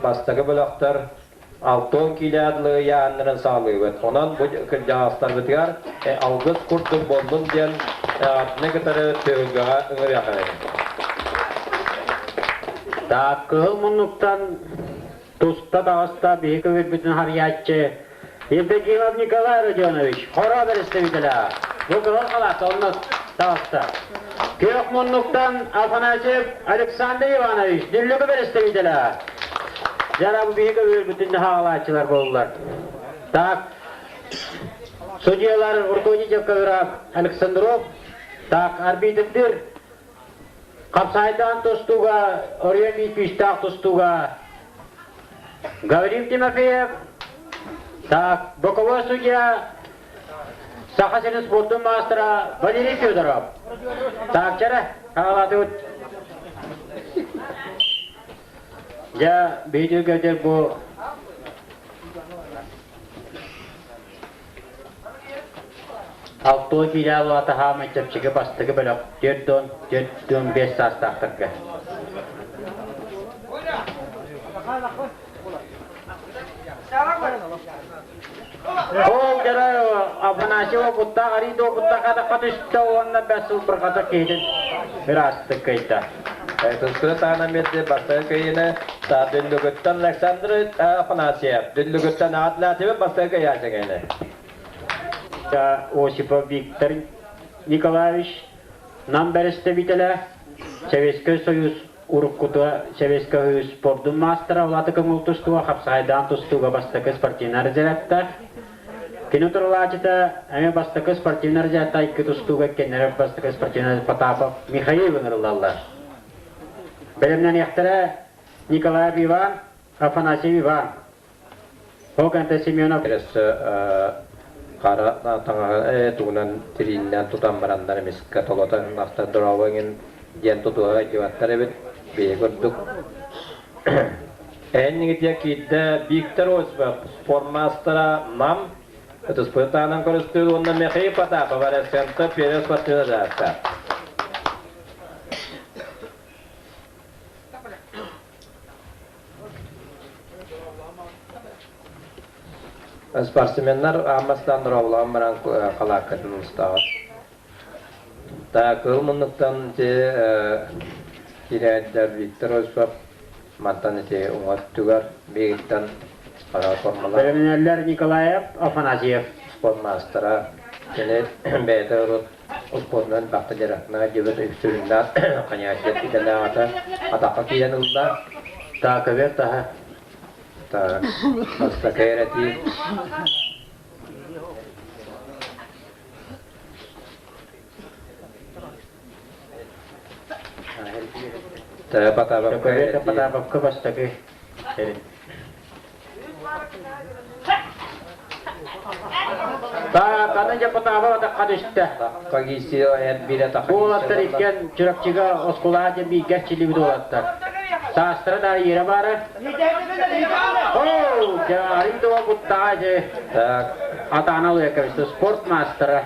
Bastagı bölükler 6 kiloadlı yağınların sağlığı. Ondan bu kırcağızlar bitiyor. Algız kurtum bozdum diyen ne kadarı tövgağa ıngır yakayım. Da kılmınlıktan tusta da hasta bir kıvır bütün hariyatçı. Yevdokimov Nikolay Rodionovich, hora beristevdiler. Bu kıvır kalat olmaz dağısta. Köyokmunluktan Afanasyev Aleksandr Ivanovich, düllüğü beristevdiler. Jara bu bir kıvır bütün havalatçılar boldular. Tak, судьялар руководитель ковра Александров, так, арбитрdir. Kapsaydan Tostuga, Orion Mikvistaq Tostuga, Gavriv Timofeyev, так, боковой судья, Сахасин спортун мастера Валерий Федоров. Так, чара, халатут. Я видео гәдер бу Alto kilalı ataha meçepçige bastığı bölük 4-5 sastaqtırgı. O jara Afanasyev kutta arido kutta kada katışta onna besul bir kata keydin. Birastık kayda. Tuzkuru tanımette bastığı köyüne düllügütten Aleksandr Afanasyev, düllügütten Adlativ'e bastığı köy yaşayın. Осипов Виктор Николаевич, нам представителя Советский Союз Уруккута, Советский Союз спортун мастера, Владыка Мултустуга, Хапсайдан Тустуга, Бастакы спортивный резерватта. Кинотурлачыта, әме Бастакы спортивный резерватта, Икки Тустуга, Кеннерев Бастакы спортивный Потапов, Михаил Ыңырлалар. Білімнен ектірі Николаев Иван, Афанасьев Иван. Хоканта Семенов. Kara tanga tuğunan tirinden tutan baranlar miska tolota nasta drawingin jen tutuğa jivattar evet bir gördük. En nigitya kidde Viktor Osipov spormastera nam это спортаnan korustu onda Mikhail Potapov arasında Peres partida dağıttı. Sportsmenler amasdan durawlan bilen kalakatın ustad. Ta kılmınlıktan kirayetler Viktor Osipov mantan uğattıgar birlikten para formalar. Bölümlerler Nikolayev, Afanasyev. Sportmastera kene beyde sportmen bakta jarakna jibet üstünden kanyakiyet idalata ataka kiyanılda Ta kıvır daha. Ta hasta gayreti ta Potapov gayreti Potapov kıvastaki. Ta kanınca Potapov da kadıştı. kagisi ayet bile takı. Bu olatlar itken çırakçıga oskulaca bir geççili bir olatlar. Sastra da yere barı. Oh, jari doa puttaaje. Ta Ata-ana lu yakavista sportmaster.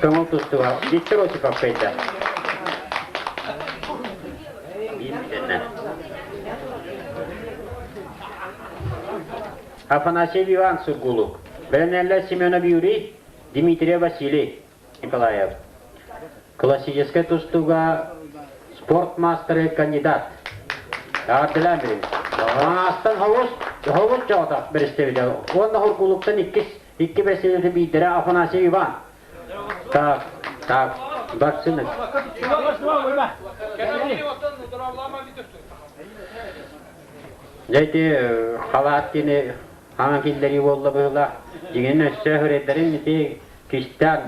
Kemutustua. Viktor Osipov peitä. Afanasyev Ivan Surguluk. Bölümlerler Semyonov Yuri, Dmitriy Vasiliy Nikolayev. Klassическая tustuga sportmaster kandidat. Yardılar biri. Astan havuz çağıtak beristevide. Onda horkuluktan iki beristevide bidire Afanasyev Ivan. Tak, baksınız. Zaten havattini hangileri bolla bıhla. Diğerine şehirlerin niti kişiden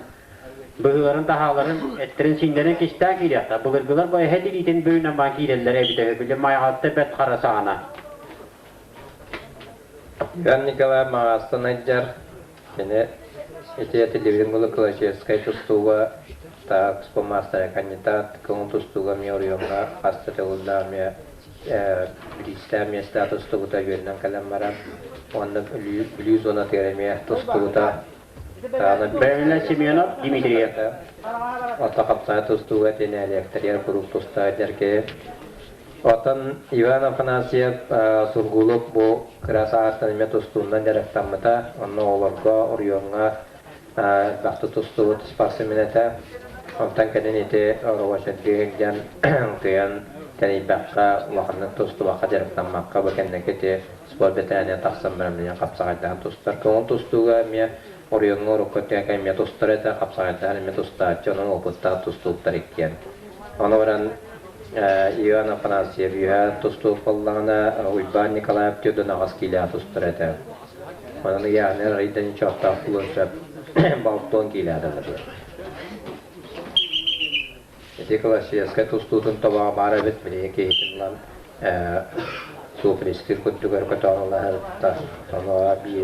bıhların dahaların ettirin sinlerin kişiden giriyor. Bıhırgılar bu hedilitin büyünen banki ilerlere bir de mayahatta bet karasağına. Ben Nikolay Mağastan Ejjar yine televizyon Klassическая tustuga ta sportmaster kandidat tustuga miyoriyonga hastateludamya Bristamya status tuguta yönden kalemmaran onda bluzona teremiye tustuguta Bölümler Semyonov Dmitriy. Ata kapsaya tustuga tene elektriyer kurup tusta ederke Otan Ivan Afanasyev surguluk bu kırasağıttan ime tostundan yaraktanmata onu olurga oriyonga baktı tostu spasiminete ondan kadın ite oravashaddiğen kıyan tani bakka vakanın tostu vaka yaraktanmakka bakendeki te spor betaniye taksam beramliyan kapsağıttan tostar kıvan tostuga ime oriyonga orukotya kay ime tostareta kapsağıttan ime tostaatçı onun oputta tostu tarikkiyen onu varan Ivan Afanasyev yuha tostu kollana Uyban Nikolayev tüdün ağız kila tostareta onun yani raydan çokta kulunsa balton kila adadır Etiklaşıyaska tostutun tabağı mara bitmeli ki hitimlan Sufristir kuttugar katanlar hatta ama bir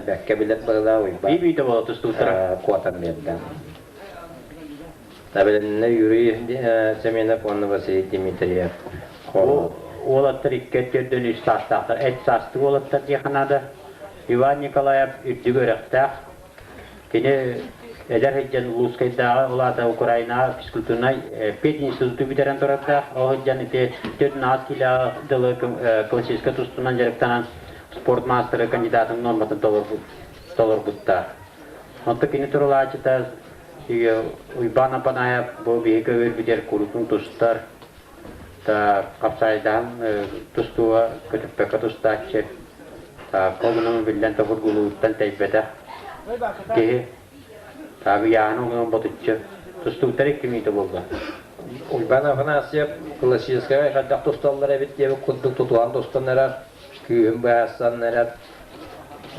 bekke bilet bağla Uyban Bir de bu tostutara. Kuatan biletten Tabii ne yürüyüş semine konu vasi Dimitriyev. Olatlar ikket dönüş sastaqtar. Et sastı olatlar dihanada. Ivan Nikolayev üttü görekta. Kine eder heccan Luskayda olata Ukrayna fizkulturna pet institutu biteren torada. O heccan ite tüt naskila dalı klasiska tustunan jarektanan sport master kandidatın normatın dolor butta. Hatta kine torolachita Uyban Apanayev bu bir bider kulüpün tustlar ta kapsaydan tustuva kötüpeka tustaçı ta kogunun bilden ta vurguluktan teybede ki tabi yağının botucu tustu tarik kimi de buldu. Uyban Afanasyev klasiyskaya kadar tostallara bittiği kudduk tutulan tostanlara küyüm bayasanlara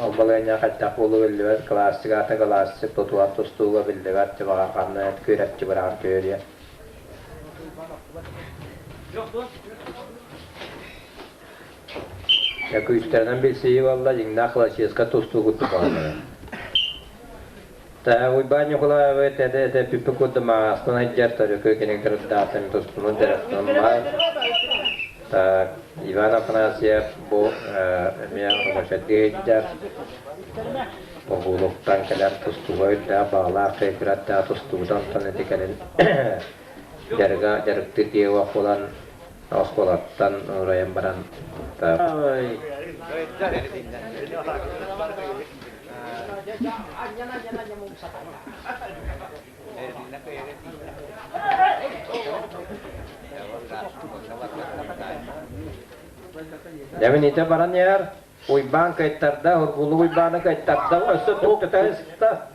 Albalanya kaçak bolu bildiler, klasik tutulan tostuğa bildiler, çıbağa kanına kürekçi bırak köylüye. Ya kuyuşlarından bilseyi valla yine klasiyska tostuğu tutulanlara. Ta Uyban Nikolayev ve pipi kuduma aslında hicret tarıyor kökenin kırıkta tostuğunun tarafından var. Ivan Afanasyev bu Rovaşaddiğer Oguluktan kadar tustuğuyla bağlar kıyıkıratta tustuğudan tanıdıkanın jarıktı diye olan Oskolattan oraya baran Demin ite baran yer Uyban kayıtlarda, hurgulu Uyban'ı kayıtlarda ösü tuğkıtayız da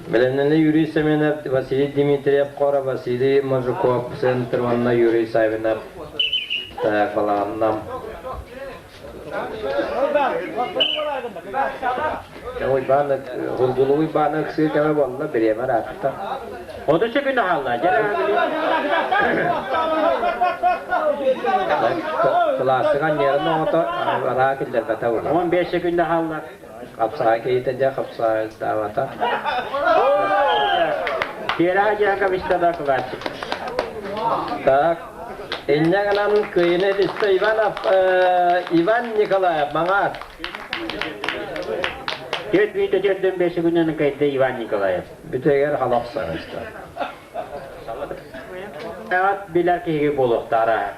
Bilenlerle yürüyü seminer Vasily Dimitriyev Kora, Vasily Mazhukov Sentrvanna yürüyü sahibine falanlam Uyban'ı, hurgulu Uyban'ı kısır keme valla bir yemer artıkta O da çekinde halla. Klasıkan yerine oto rakiller bata ulan 15 sekünde halla. Kapsağa keyitece kapsağa davata Kira aja kabista da klasik. Tak Enya kanan köyüne liste Ivan Nikolayev bana Ket video cendim 5 sekünden kayıtta Ivan Nikolayev. bütün yer halak sarıştı Evet bilir ki boluktara.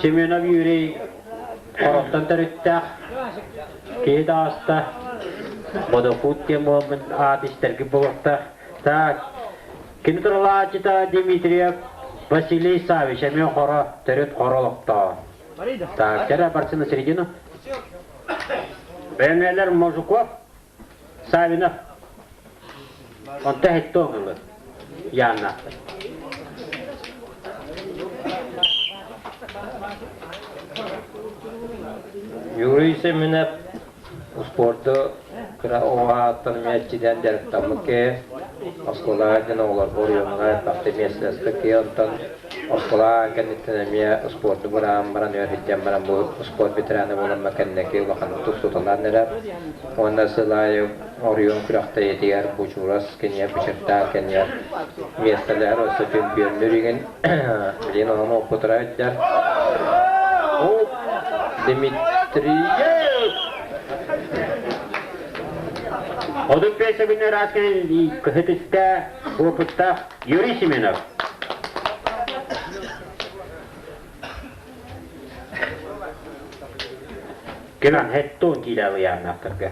Semyonov yürü koroktan tarıtta. Kiyda hasta. Bodo fut diye muhabbet artistler ki bolukta. Tak. Kini torolachita Dimitriyev Vasily Savich semyon koro tarıt korolukta. Так, тера барсына середину. Бенелер Мужиков, Савинов. Он тахит тонгылы. Янна. Yürüyü seminer sportu kıra oha tanımiyatçıdan derktamı ki Askola jana olar boruyonga takti meselesi ki ondan Askola kendisine sportu baran öğreteceğim baran bu spor bitirene olan makenneki vakan tutulan neler onda sılay oriyon kurakta yediğer bu çuras kenya biçirta kenya meseleler o şampiyonluğun bilin onu okuturacaklar o Dimitriyev Oduk peyse günler askerin kıhıtıtta, oputta Yuri Simenov. Güven hetton kilalı yani aktarga.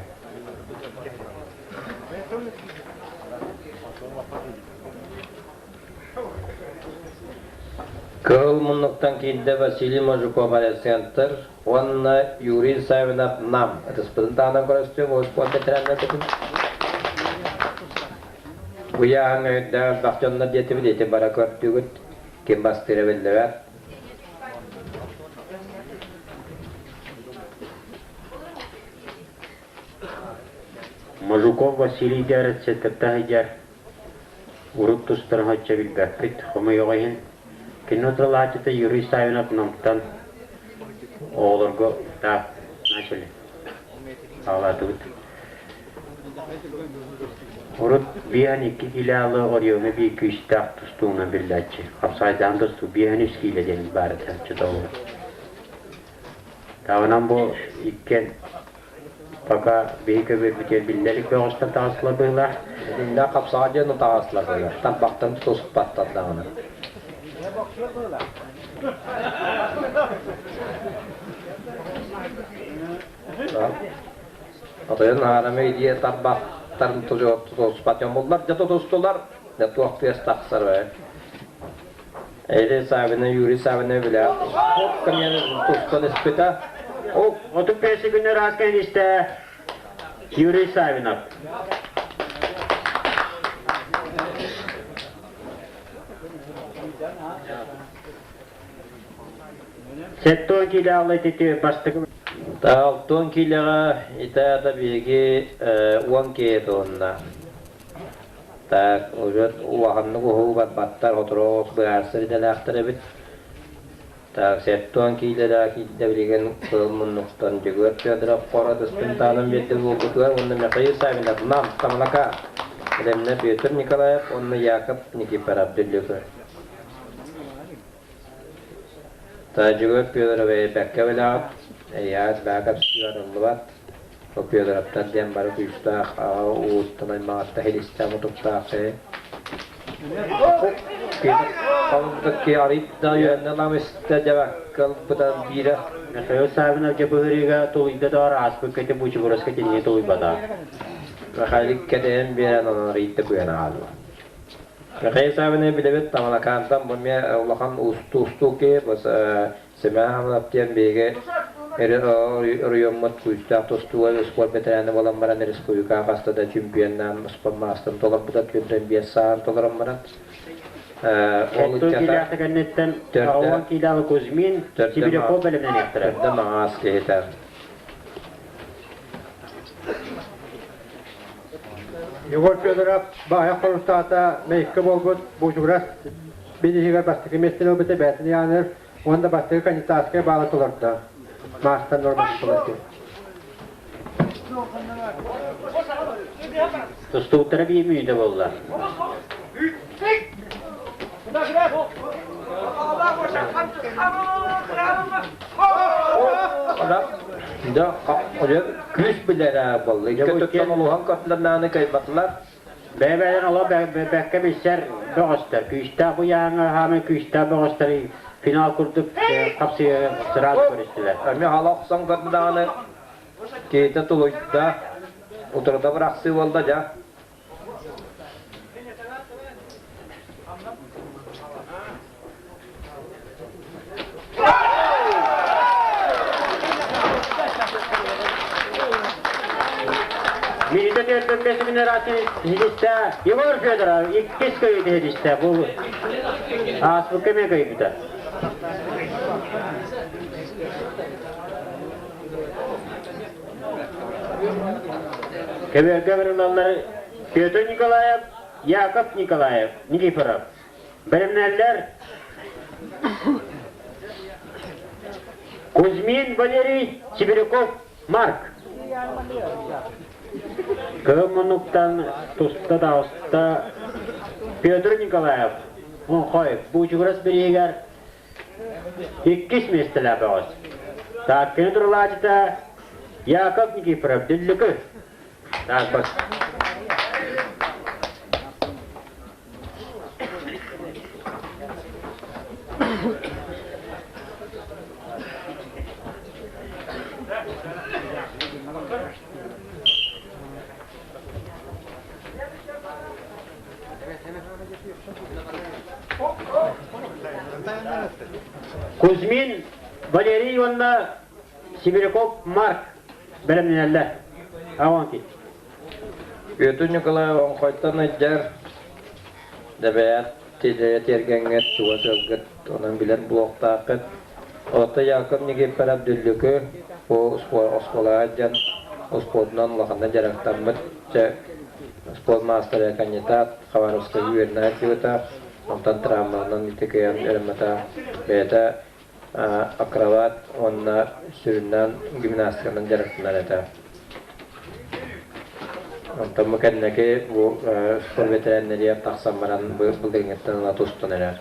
Kılmınlıktan kiyinde Vasily Mazhukov Alexander, onunla Yuri Savinov nam. Atıspıdın dağına korastıyor, o spor betirenler dedim. Bu yağın öyle bakcanlar diyeti bileti bara körtüğüt, kim bastırı bildi ver. Mazhukov Vasily der setterta hajar. Urut tustır hacca bilbekit, homa yoğayın. Kinnotralacıta Yuri Savinov namtan oğlurgu da nasıl ağladığı. Urut bir an iki ilalı oriyonu bir küçük tustuğuna birleşti. Kapsaydan tustu bir an üskiyle den ibaret hacca da olur. Tavanam bu ikken Paka bir köpek bildelik ve hosta tasladılar. Dinle kapsağacını tasladılar. Tam baktım tosup patladı onu. Atayın harame diye tabaktan tosup patlayan buldular. Jata tostular. Ne tuvaktı yastaksar be. Eyle sahibine, Yuri sahibine bile. Hop kırıyanı tostan ispita. Otup peysi günler asken işte Yuri Savinov. Setton kilalı titi bastık. Altın kilaga ita da bilgi 10 kilo onna. Tak ujet uahannu ko battar otros berseri de lahtare bit. Tak setton kilaga kidde bilgen kılmınlıktan jigöt yadra qora dustin tanım bitti bu kutular onda meqayı sabilat nam tamlaka. Edemne Petr Nikolayev onna Yakov Nikifor Abdüllükü. Tacıgöt Pyodor ve Bekka velat Eyad Bakab Sivarıllıvat o Pyodor Abdal diyen barı kuyustağ Uğuttanay mağatta helistamı tuktağ Kalıptaki arayıp da yönde lamışta cevakkal budan bira Meqayı Savinov jabıhırıga tuluyda da ara aspıkkati buçu burası niye tuluybada. Rakaylık kedeyen bir an onu arayıp da bu yana alma. Rakayı sahabine bile bit tamala kantam bunmaya Allah'ın ustu ki bas semaham laptiyen bege Riyommat kuyustağ tostu ve spor veterani olan bana neres kuyuka kasta da çimpiyandan spor maastan tolak budak yönden bir sağın tolarım bana. Setton kilağı kennetten avan kilağı Kuzmin Sibireko bölümden yaptırar. Törde mağaz ki yeter. Yegor Fyodorov bayağı konuştuğunda meyke bolgut bujuras bilgiler bastığı mesele bite betini yani onda bastığı kanitaske bağlı tulurdu. Maçtan normal tulurdu. Tustutlara bir müyde bollar. Da öyle küs biler bollu. İki tutan oluhan katlarını kaybattılar. Bebeden ola bekke bilser bağıştır. Küçte bu yana hemen küçte bağıştır. Final kurduk kapsıya sırat görüştüler. Ama halaksan katlarını kete tuluyda oturda bıraksı oldu ya. Milite tertibesi generasyon hiliste Yegor Fyodorov ikkiz köyüde hiliste bu asbıkkı me köyüde. Gavrilovlar Pyotr Nikolayev, Yakov Nikolayev, Nikiforov. Bilimlerler Kuzmin Valeriy Sibirikov, Mark. Kılmınlıktan tusta da usta Pyotr Nikolayev. Koy, bu çukuras bir yeger ikkiz mesele bağız. Takkini durulacıda Yakov Nikiforov, Düllükü. Tak bak. Kuzmin Valeri Ivановna Sibirяков Mark Belemneler. Avanti. Götü Nikolay Onkoytan Ejder Debeyat Ticaret Yergenget Suva Sövgüt Onun bilen Bloktakıt Ota Yakın Nigip Abdüllükü Bu Oskola Ajan Ospodundan Lakanda Jaraktanmıt Spor Master Kanyetat Khawarusta Yuerna Kyuta Ontan Travmanan Nitikeyan Ermata Beta Akravat Onna Süründen Gimnastikanın Jaraktanlar Eta Ondan mükenneki bu spor veteranları taksammaran bu dengetten la tustun erer.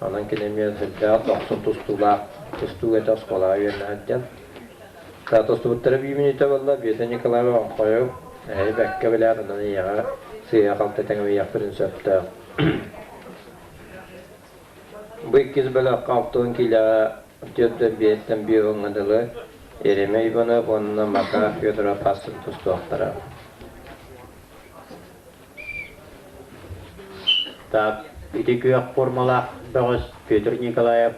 Ondan kinemiye zilta doksun tustula tustu eta skola yönelden. Ta tustu bitirip 1 minute valla bir de Nikolay Vankoyev bekke bile adını yağa siya kaltı tengi yapırın söptü. Bu ikiz böyle kalktığın kila tüyöpten bir etten bir oğlandalı erime bana onunla maka Fyodor'a pasın tustu aktara. Так, ити күйек формала бағыз Петр Николаев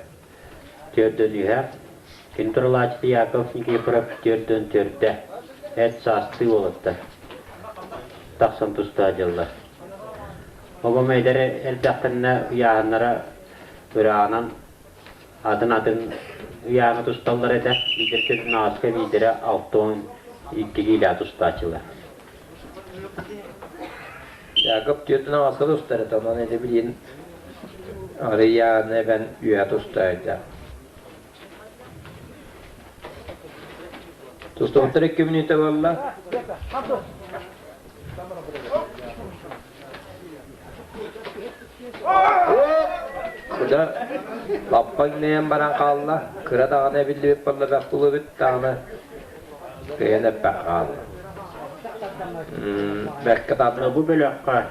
төрден үйе. Кентурлачты Яков Никифоров төрден төрді. Әт састы олыпты. Тақсан тұста жылы. Оғым әйдері әлбәқтіріне ұяғынлары ұрағынан атын ұяғыны тұсталар әді. Бидер төрдің ağızға бидері 6-10 ila тұстачылы. Yakup Tüyöt'ün ağası dostları tamam edebilin. Araya ne ben üye dostaydı. Dostum 2 minute valla. Bu da lappa gineyen baran kalla. Kıra dağına bildi bir parla baktulu bit dağına. Kıyana bak kalla. Belki tabi. Bu bölükka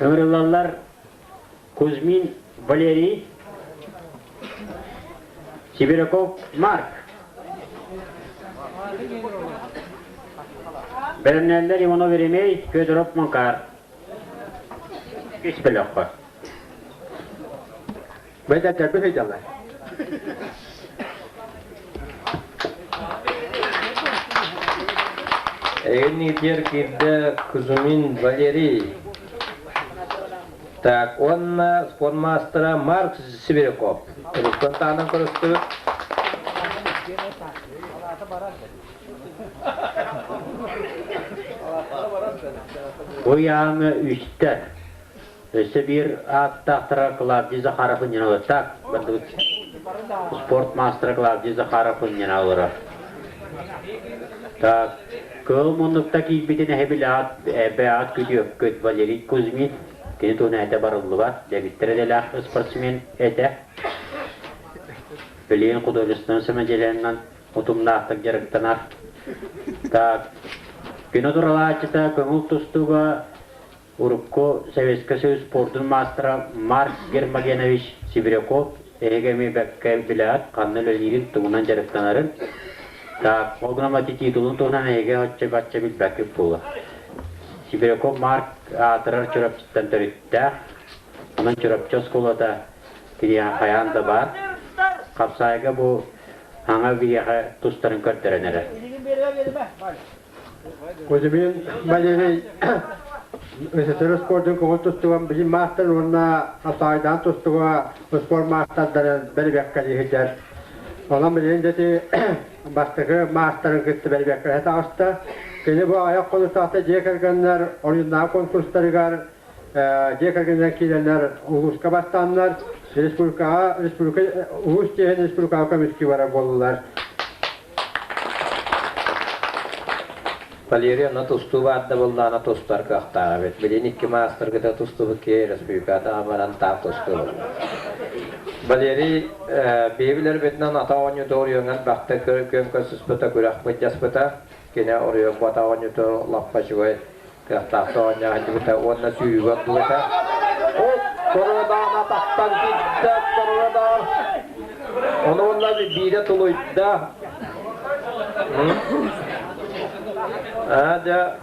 ömrülallar Kuzmin Valeri Sibirakov Mark Berenler Ivanov Eremey Fyodorov Makar 3 bölükka Beyler terbiye heyecanlar. Нитер кидde Kuzmin Valeri. Так, он спортмастера Марк Сибиряков. Рустантанın korustu. Bu yağımı 3'te Öse bir at-tahtıra Klavdiy Zakharov'un yanı tak. Sportmaster Klavdiy Zakharov'un yanı olur. Tak. Kıl munlukta ki bitine hebilat beat gidiyor köt Valeri Kuzmin kini tonu ete barıllı var debittere de lak sportsmen ete Beliyen kudurcustunun semecelerinden utumlaqtık yarıktanar tak kini durala açıta kömül tustuğa Urukko Sovetski Soyuz sportun mastera Mark Germagenovich Sibiryakov egemi bekke bilat kannel ölirin tuğunan yarıktanarın Так, огромный титулун туган эге бачча билбекке була. Сибиряков Марк атырар чурапчыттан төрүттө. Анан чурапчы школада кирия хаянда бар. Капсайга бу аңа бияга тустарын көрдөрөнөр. Kuzmin Valeri Ösesörü sportun konu tustuğun bizim master onunla asaydan tustuğu spor masterların beri bekkali hicr. Olan bilin dedi bastığı masterın gitti beri bekkali hata açtı. Kini bu ayak konu sahte cekergenler, oyunlar konkursları gar, cekergenler kilenler, uluska bastanlar, Respublika, ulus cihen Respublika komiski var bollar. Valeria na tustuva adda bolla na tustar kahta bet bilin iki master kita tustuva ke Respublika da amaran ta tustuva. Valeri bebiler betnan atawanyu doğruyangan bakta köm kösüspeta kurak pecjaspeta kene oraya atawanyu to lappa şoy kahta sonya hajibeta onna suyuga dueta. Korada na taktan gidda korada. Onu onlar bir toloyda. Ada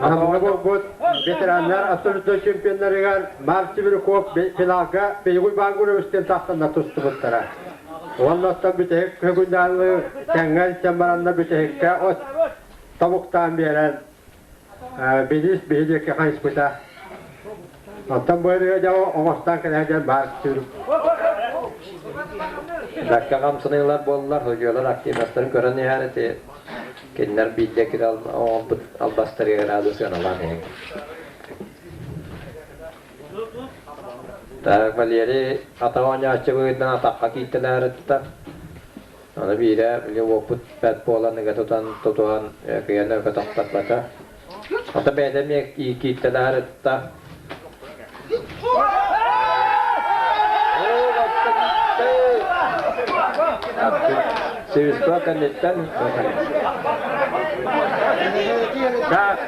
Hamga bu veteranlar absolut şampiyonlarıgar Marsi bir kop finalga Beyguy Bangura üstten tahtında tuttu buttara. Ondan bütek gündalı tengal çembaranda bütekke o tavuktan beren bilis bilecek hayız buta. Ondan böyle de o omastan kadar Marsi. Dakika kamsınıyorlar bollar hocalar aktivistlerin gören nihareti. Kendiler bilecek albastırıyor radyosun olan yani. Tak balyeri atavanya açıbıydan atakka gittiler etti. Onu bire voput pet polan nega tutuhan kıyana kataktat bata. Ata bedem iyi gittiler etti. Sevişko kandetten. Tak.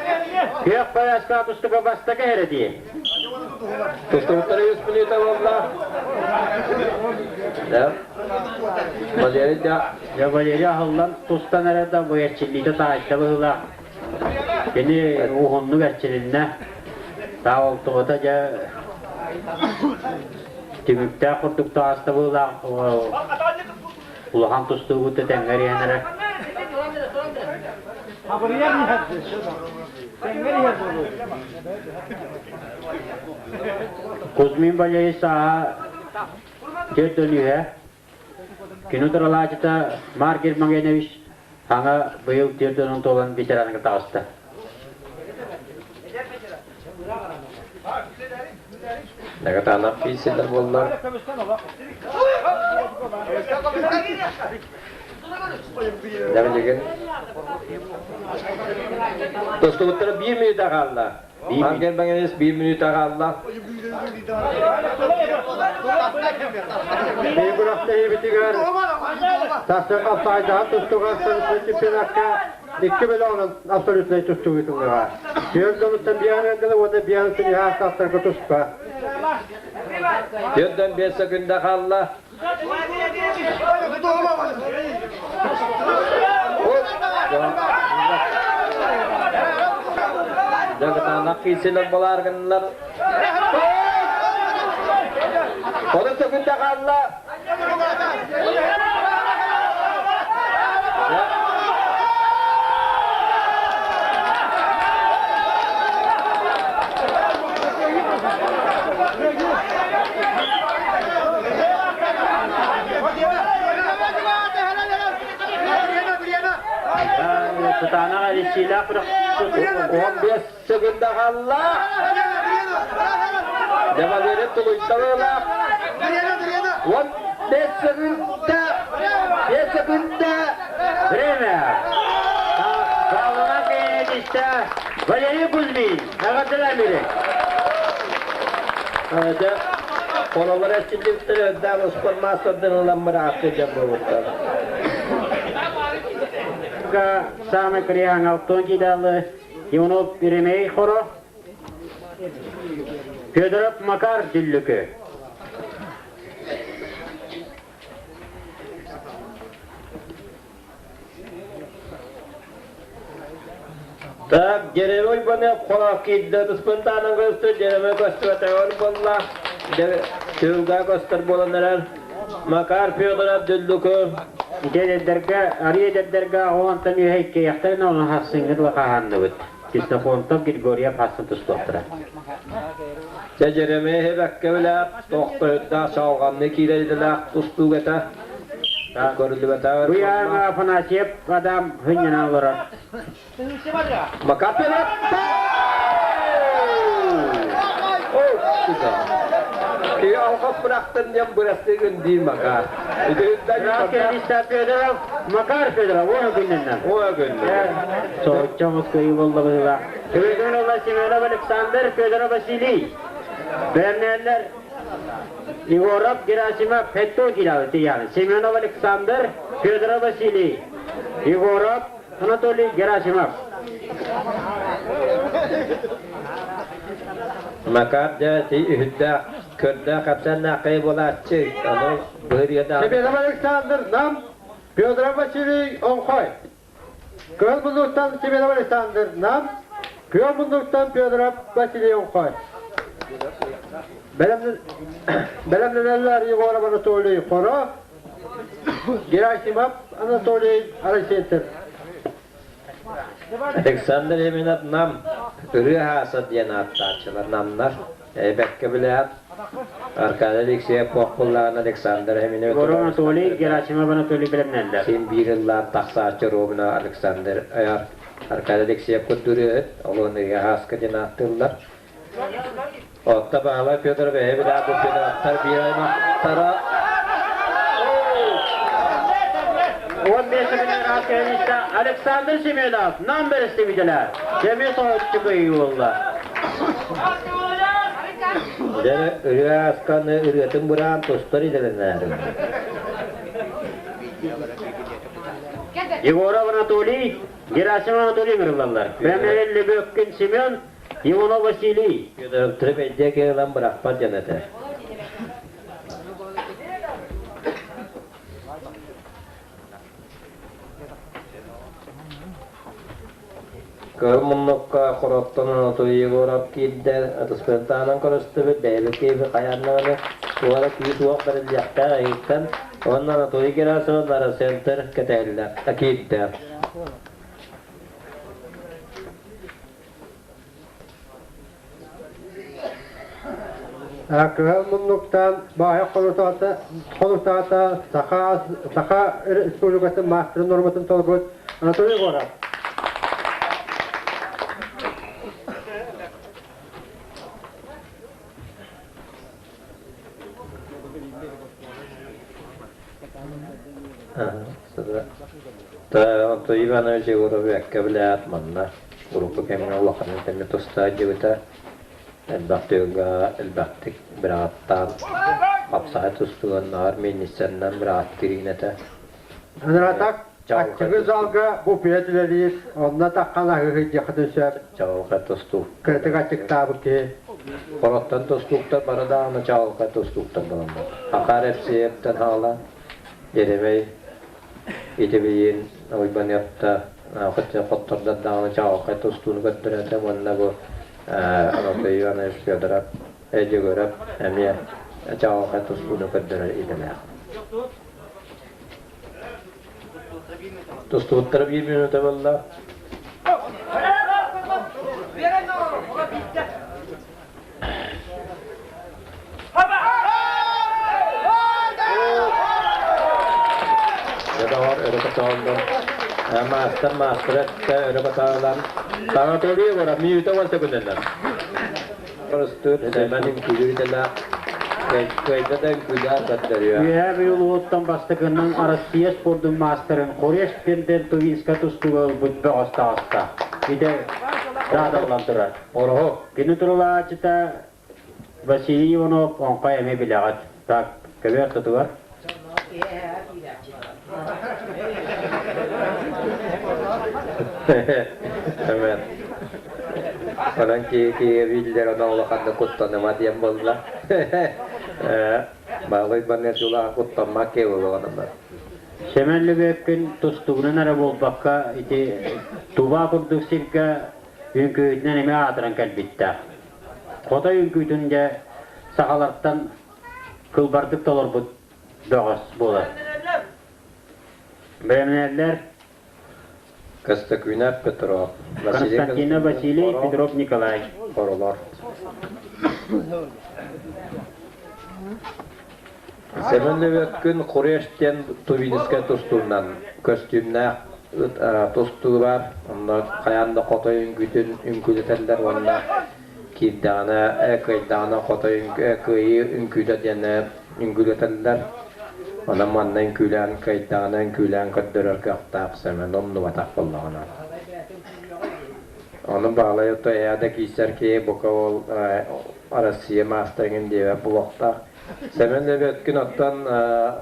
Kıyık paya statusu babasta kere diye. Tuttukları 100 minute valla. Ya. Balyeri de. Ya Valeri ahıllan tostan arada bu etçiliği taşta bıhıla. Beni uhunlu etçiliğine sağ oldu da ya tümükte kurduk da hasta bıhıla ulahan tostu bu da dengeri yenerek. Kuzmin Valeri sağa geri dönüyor. Kino terlacita margir mangeneviş hanga bayıl tirdonon tolan bicaran ke tasta. Naga tanap pisiller bollar. Jangan jagan. Dostu uttara 1 minute kaldı. Margen bangenes 1 minute kaldı. Beygurakta bitigar. Tasya kapsayda tuttu kalsın çempiyonakka 2 bile onun absolutle tuttu bitunga. Yördönütten bir an önce o da bir an seni her tasarga tutpa. Dörtten 5 sekunda kaldı. Jangan tanak pisiller bolar kenler. 10 sekunda kaldı. Setana kali sila pernah 15 sekunda kaldı. Devam edip tuluytalar. 15 sekunda. 5 sekunda. время. Sağlamak en işte Valeri Kuzmin. Ağaçlar biri. Ada konolar etçilikleri dalos formasyon lamra akıca bu. Ka sama kriya ngauton kidalı yono biremey khoro. Fedorov Makar dillükü. Tak jeremoy bana kola kidda spontana gostu jeremoy gostu tawar bolla. Tevga gostar bolanlar. Makar Fedorov dillükü. İde derga, ariye derga olan tanı hekke yahtarına onu hassingir la kahandı. Kisna kontab git goriya pasın tustotra. Jeremoy hebakkevla toqtoyda sağgamne kireydiler tustugata. Görüldü bata. Bu ya fanasiyep adam hınyana olara. Makar Fedorov. Oh, güzel. Ki alkap bıraktın diye burası değil Makar. Raken işte Fedorov, Makar Fedorov o günden. O günde. Soğukça Moskva'yı buldu bu da. Fedorov Semyonov Alexander Fedorov Vasily. Bernerler Igorov Gerasimov Petro kilavati yani. Semyonov Alexander Fedorov Vasily. Igorov Anatoly Gerasimov. Makar jadi hidda kerja kapten nakai bola cek. Anu beriada. Sebelum Alexander nam Fyodorov Vasily Onkoy. Kıl buluttan Sebelum Alexander nam Kıyamınlıktan Piyodorap Vasiliyev koy. Belemden eller Yegor Anatoliy Koro. Gerasimov Anatoliy Arasentr. Alexander Eminat nam ürü hasa diyen attarçılar namlar. Bekke bilet. Arkada Alexey Pokpullan Alexander Eminat. Yegor Anatoliy, Gerasimov Anatoliy bilemneller. Sen bir yıllar taksarçı Robina Alexander ayar. Arkada Alexey Kudürü onu haska diyen attırlar. Otta bağla Fyodor Bey bilet bu attar bir ay maktara. 15 bilen askerlikte Alexander Semyonov nam beristemidiler. Cemil soğutçu kıyıyorlar. Dene ürü askanı ürüyetin buran tostar edilenler. Yegor Anatoliy, Gerasimov Anatoliy mirlallar. Belemneler Lebökkin Semyon, Ivanov Vasiliy. Fyodor trip edecek lan bırakma cennete. Kırmızı korottan Anatoliy Yegorov kidde atıspentanan karıştı ve devleti ve kayanlarını olarak yüz vakit verilecekte ayıktan ondan Anatoliy Gerasimov Arasentr keteller akidde. Kıyamınlıktan Bayak Konutata Saka Respublikası Master Normatın Tolgut Anatoliy Yegorov. Ta Ivanovic Yegorov yakka bilet manna. Grupu kemin Allah'ın temel tosta civita. Elbette birattan kapsayı tustuğunlar minisenden birat dirinete. Anratak açığı zalga bu piyetileri onunla takkan ahı yakıtı söp. Çağılqa tustuq. Kritik açık tabi ki. Korottan tustuqta baradağını çağılqa tustuqta bulundu. Hakaret siyepten hala yeremey itibiyin uybanyatta Kıtça Kottor'da dağını çağılqa tustuğunu götürete onunla bu Anatoliy Ivanovic Fyodorov Yegorov emiye çağılqa tustuğunu götürür idiler. Tustuqtırıp 20 minute valla. Ya da var öyle katalım. Master öyle katalım. Anatoliy Yegorov minute varsa güdenler. Orası benim külüydüler. Köyde de güzel katlıyor. Üye bir yoluttan bastıkının Arasiya Spor'un masterın Koreş Penden Tuvinska tustuğu bütbe hasta. Bir de daha da bulantırar. Oruhu. Günü turula açıta Vasiliy Ivanov onqa eme bilagat. Tak, köber tutuvar. Evet. Falan ki bildiler ona olakanda kutlanıma diyen bozdular. Bağlayıp bana yola kutlanmak ki olanlar. Semenli bekkin tustuğunun ara bolbakka iti tuba kurduk sirka yünküyütünen eme atıran kalbitta. Kota yünküyütünce sahalardan kılbardık dolur bu doğuz bolar. Belemneler Kostakvina Petrov. Konstantin Vasiliy Petrov Nikolay. Korolar. Semenle bekkin Kureş'ten Tuvinska tustuğundan kostümne tustuğu var. Onlar kayanda kota yünkütün ünkületenler onlar. Kiddana, kıydana kota ünkület yani ünkületenler. Ona mandan külen, kaydanan külen kaddırır kaqtaq semen onu vatak bollağına. Onu bağlayıp da eyada kiyser ki bu kavul Arasiya master'ın diye bu vaqta. Semen de betkin ottan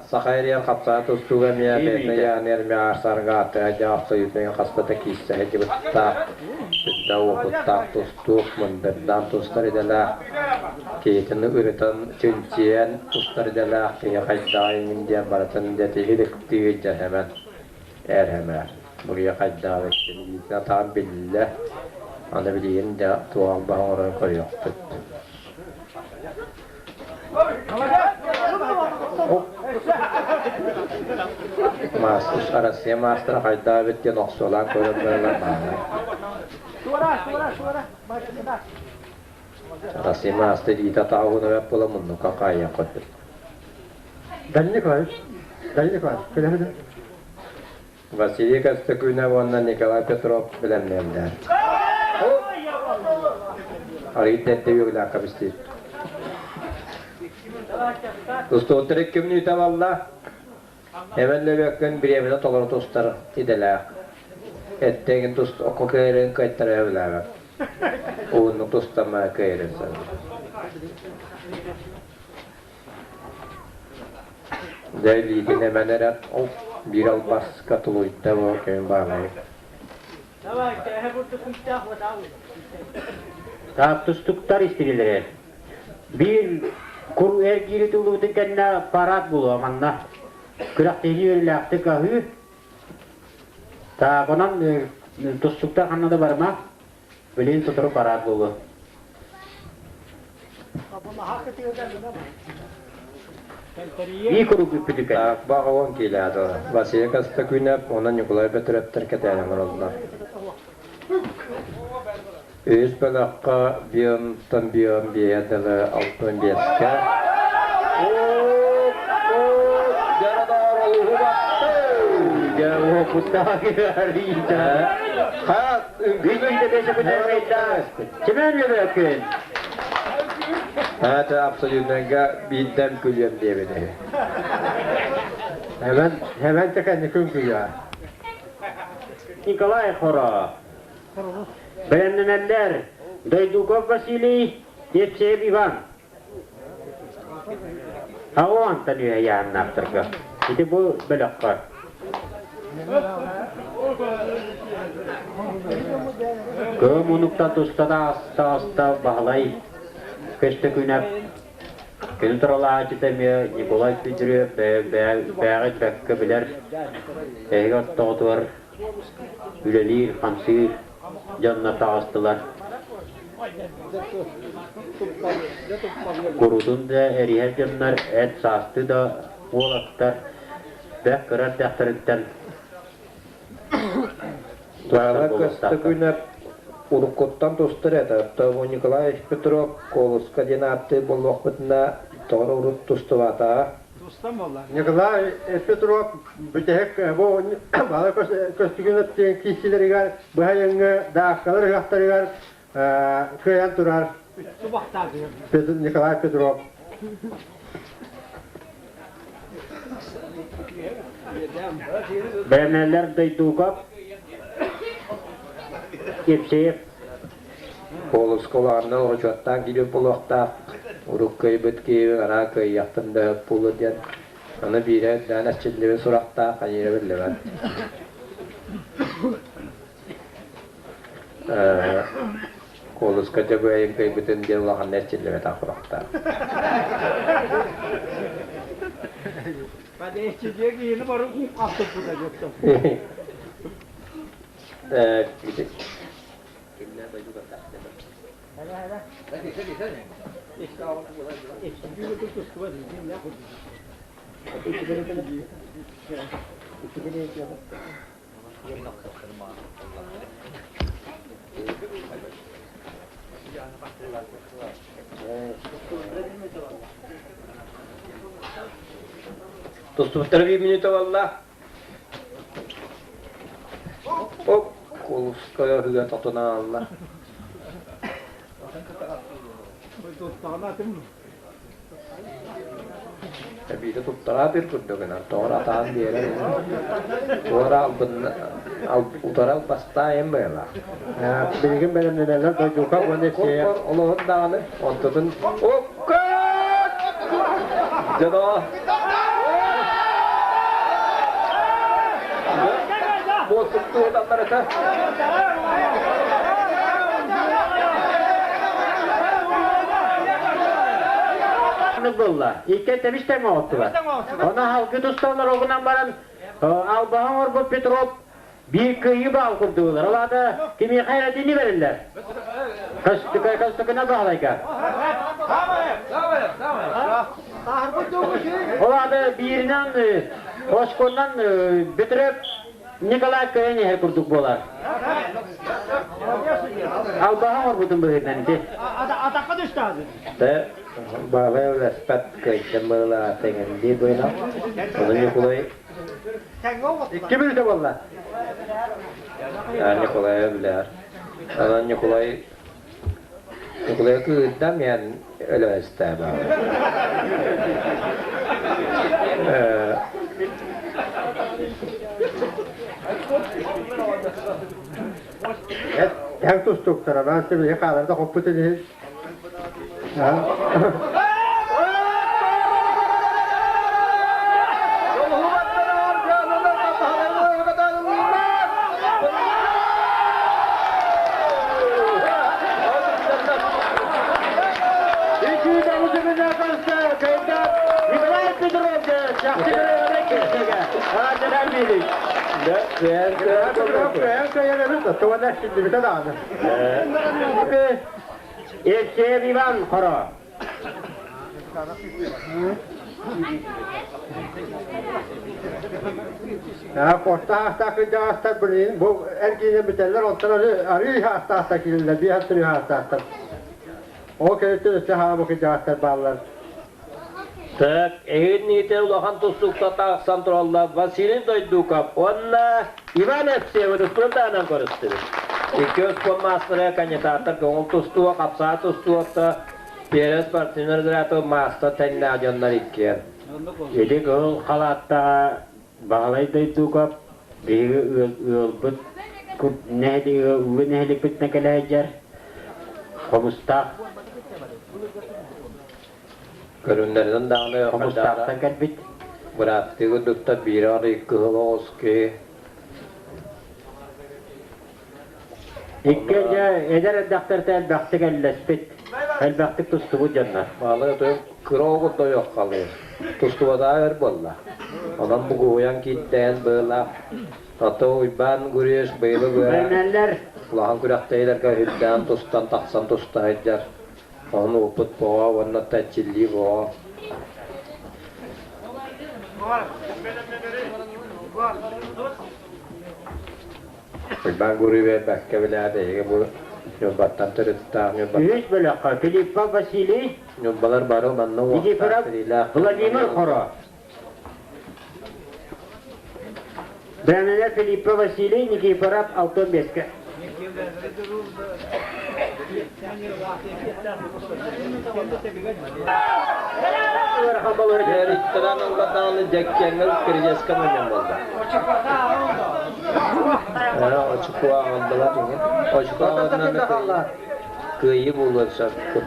Sakhayriyan kapsağı tustuğu emiye betne yani ermiye arsarga atı cevapsa yüzmeyen hastata kiyser hedi bıttaq. Sütta okuttaq tustuğ mındırdan tustar edeler. Keytini üreten tünçiyen tustar edeler. Keye kaydağın indiyen baratın deti hilik diye hemen. Hemen. Buraya kaydağ ettim. Yine tam billah. Ana biliyin de tuğal bağırı koyuyordu. Master arasıya master hayda bitti noksa olan koyunlarla bağlı. Arasıya master ita taağunu ve bulamunu kakaya koydu. Dalilik var. Dalilik var. Söylemedim. Vasiliy Kostakuyna onunla Nikolay Petrov bilemlerler. Arayıp yugla kabistir. Dostu oturup kimini valla. Hemen löbekten bir evine toları dostlar idiler. Ettiğin dost oku kayırın kayıtları evler. Oğunluk dostlarına kayırın sen. Değerliydin hemen erat. Bir albas katılıydı da bu köyün bağlayıp. Taptustuklar istediler. Bir kur ergili tulu dikenna parat bulu amanna. Kırak teli öyle kahü. Ta konan tustuklar kanada barma. Bilin tuturu parat bulu. İyi kuru güpüdüken. Bağıvan kiladı. Vasiliy Kostakuyna ona Nikolay Petrov terketenen oldular. Öz balaqqa biyontan biyon biyadalı altın biyeske. Jaradar oluğu baktı. Ya o kutta girarıydı. Ha, Güçlü de beşe kutarmaydı. Kimen yürüyün? ha, da absolutnega biddem külüyem diye beni. Hemen tekenni künküya. Nikolay Khora. Beğenilenler. Daydukov Vasiliy Yevseyev Ivan. Ha o Antoniyo yanına aktarga. İşte bu belakka. Kömünükta tusta asta bağlay. Köşte küynep. Künü tırala açıtamıyor. Nikolay Fidriyev bəğit bəkkə bilər. Eğer doğdur. Ülelir, hamsir. Canına tağıstılar. Kurudun da eriher canlar et sastı da oğlaktar. Bək kırar dähtarıktan. Bağla Kostakuyna Urukottan dostlar edi. Tavu Nikolay Petrov Koloska denatı bulmak bütüne doğru urut dostu vata. Nikolay Petrov bütehek bu bağlı Kostakuyna kişileri gar bu hayangı dağkaları yaktarı gar köyen turar. Nikolay Petrov. Beğenilenler Daydukov Yevseyev. Koloskolarını uçaktan gidip bulakta uruk köy bütki ana köy yaktında pulu diyen onu bire dana çilliği surakta kayırı birlever. Koloska köy köy bütün diye ulan ne çilliği ta surakta. Pada eşçiye giyini baru atıp burada yoktu. Gidip. Dostum bir minuta valla. Hop, Koloskaya hüya tatına Allah. Bir de tuttara bir kurdukuna, tora atan bir yere. Tora utara basta böyle. Bilgin beğenilenler Daydukov ve Yevseyev. Allah'ın dağını, ontadın. Hop, Cado. Bozuktu adamlar öte. Bulla. İlk demişler mi oldular? Ona halkı tutarlar oğunan baran Albağan Orba Petrov bir kıyı bağ kurdular. Ola da kimi hayretini verirler. Kıstıkına bağlayka. Ola da birinden, hoşkondan bitirip Nikolay köyüne her kurduk bolar. Al bağa var bütün bu hırdan iti. Adakka düştü abi. De bağlı respet kayıtlı mıla tegendi boyuna. Onun Nikolay Sen ne oldu? 2 minute valla. yani Nikolay öbürler. Onun Nikolay kıyıdam yani öyle ister bağlı. Hem tustuk sana ben size bir kadar da hoppu dedi. Erkeğe divan koro. Ya posta hasta kıca hasta bilin. Bu erkeğine biterler ondan arıyor hasta kilirler. Bir hatırıyor hasta. O köyde üstü ha bu kıca hasta bağlar. Tak, egin niyete ulakan tustukta taqsan turallar, Vasilin doydukap, onna Ivan Epsev'de spruntanan koristiri. İki özpon mastıraya kanyatatlar, gongul tustuğa, kapsağa tustuğakta, Peres partnerdir masta tenna ajanlar ikkiyen. Edi gol halatta bağlay doydukap, bir ılbıt nehlik bitne keleycer. Komustaq. Görünlerden dağını Komustaq'tan gelbit. bıraktığı dutta bir arı iki hıloski. İkkince eder daktarda elbaqtık ellespit. Elbaqtık tustuğu canlar. Malı da kıroğu da yok kalıyor. Tustuğa da ver bolla. Ondan bu goyan kitten böyle. Hatta uyban gürüyüş böyle böyle. Beynəller Kulağın küraktaylar ki hüdden tustan taksan tustaylar. Onu uput boğa, onu tecilli boğa. Ben gürüyü bekke bilade bu nöbattan tırıtta üç bölüqa Filippa Vasili, nöbalar baro manna Nikiforov, Vladimir Xoro. Beynələr Filippa Vasili, Nikiforov, Alton Beska. Her ittiran Allah'tan cekkengel kireceğiz kamanyan oldu. Açık kuğa aldılar yine. Açık kuğa aldılar. Kıyı bulursa kut.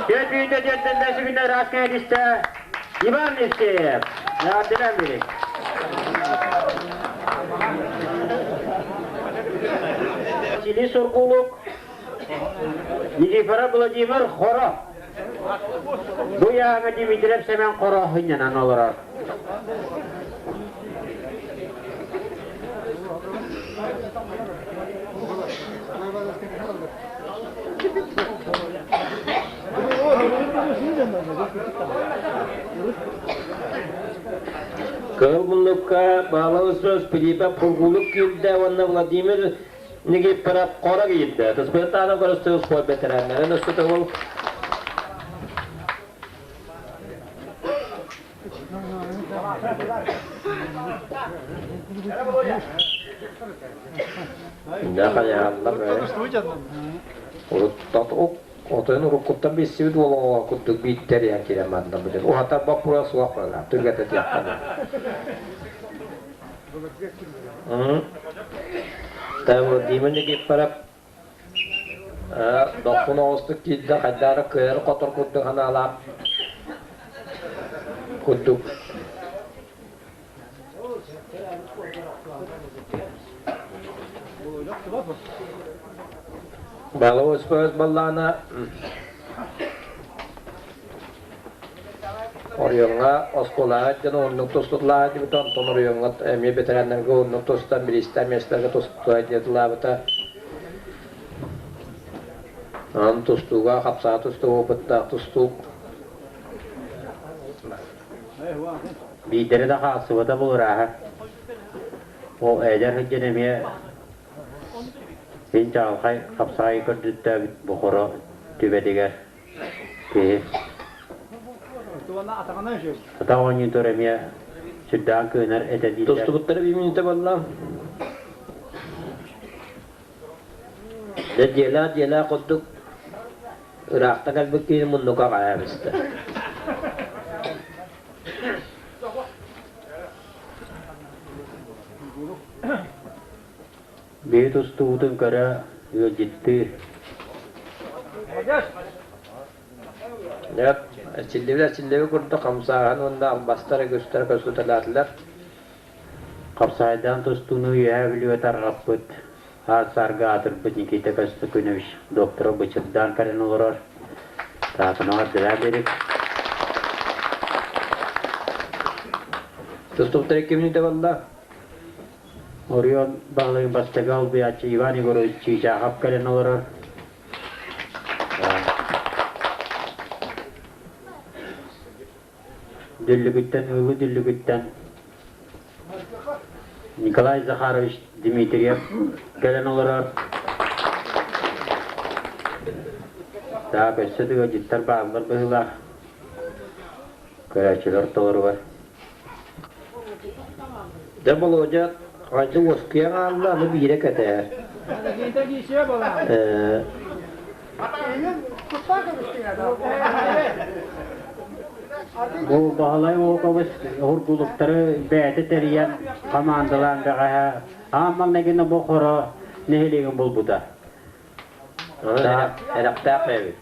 Götüğünde cennetlesi günler asker iste, İvan iste. Yardıran biri. Vasili Surkuluk, Nikiforov Vladimir Xoro. Bu yağını Dimitrov Semen Xoro hınyanan olur. Kılbunlukka bağlı söz Filipa Purguluk girdi, onunla Vladimir Nikiforov Xoro girdi. Tıspırtağına karıştığı spor veteranları nasıl tavul? Ne kadar Allah böyle. Uruttat otoyun urukuttan bir sivit ola kuttuk bitter ya kiremandan bilir. O hatta bak burası suak böyle. Türkiye'de yaptan. Tabi dimini gitparap dokun ağustuk giddi haddara kıyarı kotor kuttuk hanala kuttuk. Balı uspöz ballana Oriyonga oskolağa jana onluk tostutlağa gibi ton oriyonga emi veteranlarga onluk tostan bir istemiyeslerge tostutlağa diyetlaa bata. An tostuğa kapsağa tostuğa opıttağ tostuğ. Bidere de hasıvada bulur aha. O eder hüccenemiye hiç alkay kapsayı kırdırdı bu koro tübediger. Ki Tuvanna atağına şey. ata onu töremiye süddan kınar edediler. Tostubutları bir minute ballam. De jela kodduk. Irakta kalbiki munnuka qayabista. Bir tostubutun kara ciddi. Evet, çillevi kurdu kamsağın onda albastara gösterdiler. Kapsaydan tostunu ya biliyor tarafıt. Har sarga atır nikita kastı künüş. Doktora bıçıkdan karen olur. Takına adına berip. Tostubutları 2 minute valla. Orion bağlayın bastagal bir açı Ivani goro çiğca hap karen olur. Düllügütten, ılı düllügütten. Nikolay Zakharovich Dmitriev gelen olur. Daha köşede cidden bağlılar bıhılar. Köreçiler doğru var. Debol hoca acı oskiyan Allah'ını bir yere kate. Giyince giysiye bana. Bu bağlay o kavus hurgulukları beyte teriyen kamandalarında gaha. Ama negine bu koro neheliğin bulbuda. Erakta kaybi.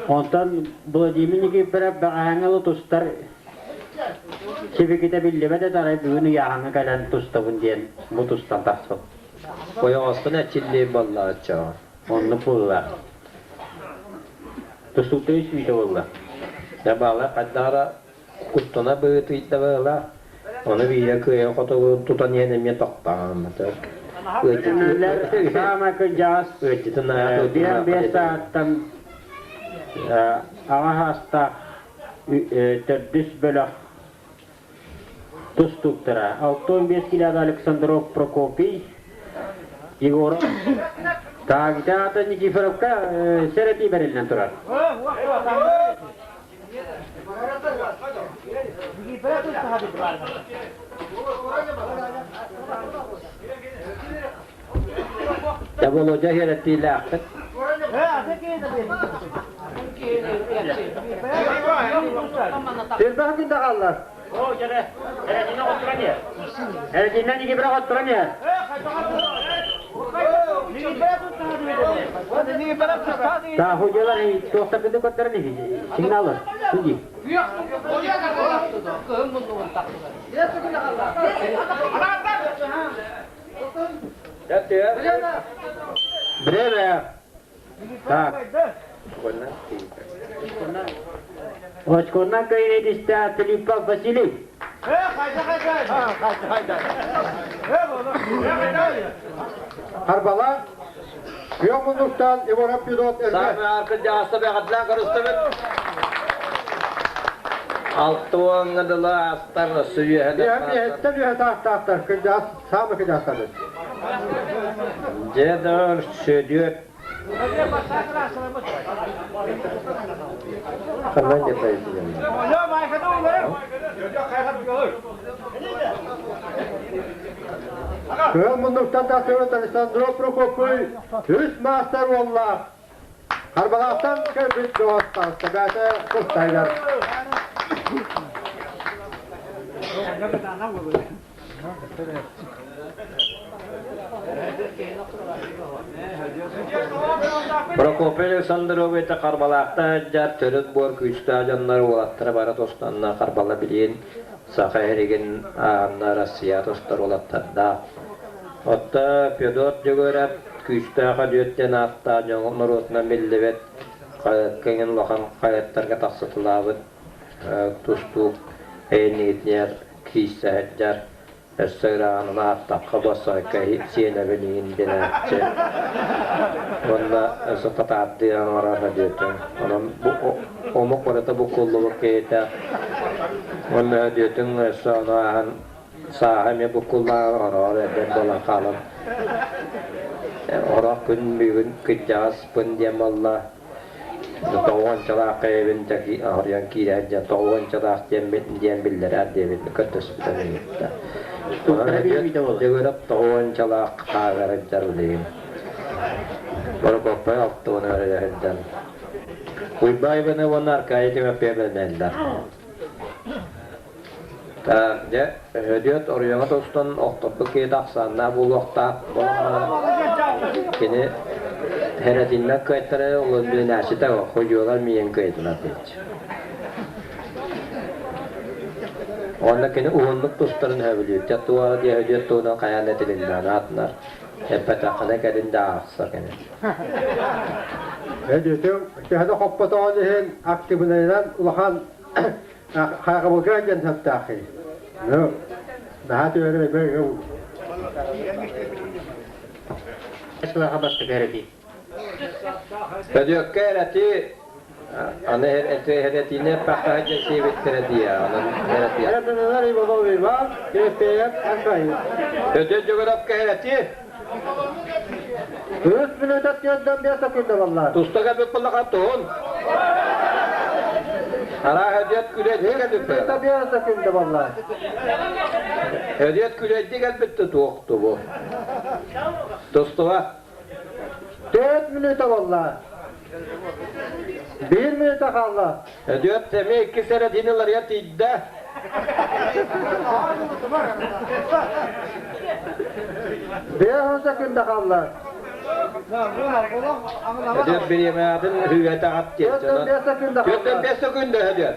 Ondan bu dimin ki bir bağangalı tustar Çivi bilime de taray büyünü yağını gelen tustavın diyen bu tustan tasıl. Koya aslında çilli balla çağı. Onu pulla. Tustukta hiç bir şey olla. Ya bağla kaddara kuttuna bığıtı itle bağla. Onu bir yere kıya kotu tutan yenemeye toktan. Öğretmenler sama kıcağız. Bir saatten ağa hasta terdüs bölük tustuktura. 15 kilo Aleksandrov Prokopiy Igor Tagita ata Nikiforovka sereti berilen turar. Debol hoca heretiyle aktık. Bir daha günde kallar. O jere, eretine oturan ya. Eretinden iki bırak oturan ya. Daha hocalar tohta kıdı kotaran ya. Signalı. Şimdi. Breve. Tak. Oçkondan kayın ediste Filipa Vasiliv. Harbala. Yomunluktan İvorap Yudot Erge. Sami arka jasta be kadlan karıstabet. Altıvan gıdıla astarla suyu Bir hedef. hette bir tahtar. Kıcağız. Sağ kıcağız tabii. Cedar söylüyor. Kanan yapayım. Yomunluktan tasarruf Alexandro Prokopiy. Üst master valla. Harbalaktan körbüt doğustan. Sebete kustaylar. Prokopy Aleksandrovich Karbalakta jar törüt bor küçta janlar olattıra bara tostanna Karbala bilin saha herigin ağanna Rossiya tostar olattanda. Hatta Fyodor Jogorab küçta hadiyetden atta jonor otna bellebet kayın lokan kayatlarga taksıtılabı Tustuk eyniyetler kiysehetler Essegrağının attaqqa basayka siyene beliğin denetçe. Onda satataattıyan orada diyorsun. Onun bu omuk orada bu kulluluk keyte. Onda diyorsun sonra sahime bu kullar orada ben dolan kalın. Orada gün bir gün kıcağız pın diyem Allah. Doğan çalak evindeki ağrıyan kirece doğan çalak diyen biller diye kötüsü de. Degörüp doğan çalak ağrıyan diyeyim. Böyle kopya yaptı onu öyle hedden. Uybay bana onlar kayıtım yapabilirler. Tabi ödüyot oraya dostun oktoplu ki dağsanlar bu vakta kini heretinler kayıtları olan bir nesite var. Koyuyorlar miyen kayıtlar deyince. Onda kini uğunluk dostların hevliyor. Jattuara diye ödüyot doğudan kayanet elinden atlar. Hep petakına gelin de ağırsa kini. Ödüyotun, şehirde hoppata oğluhen aktivitelerden ulahan Hayakabılgan cennet dahi. No. Daha öyle böyle. Esla habasta geredi. Ödüyot gayreti ana heretine pakahca sevittiredi ya. Hayatınlar ibadol var. Kefeyat akayı. Ödüyot jogorap gayreti. 3 minut atıyordan bir sakında vallahi. Tustaga bir pulak atun. Ara ödüyot küretti geldi. Tabii bir sakında vallahi. Ödüyot küretti geldi tuğuktu bu. Dostova. 4 minut vallahi. 1 minut kaldı. Ödüyot temi 2 sene diniler ya tidde. Bir sakında kaldı. Ödüyot bir yemeğadın hüviyete at diye. 4 sakında kaldı. 4 sekunda ödüyot.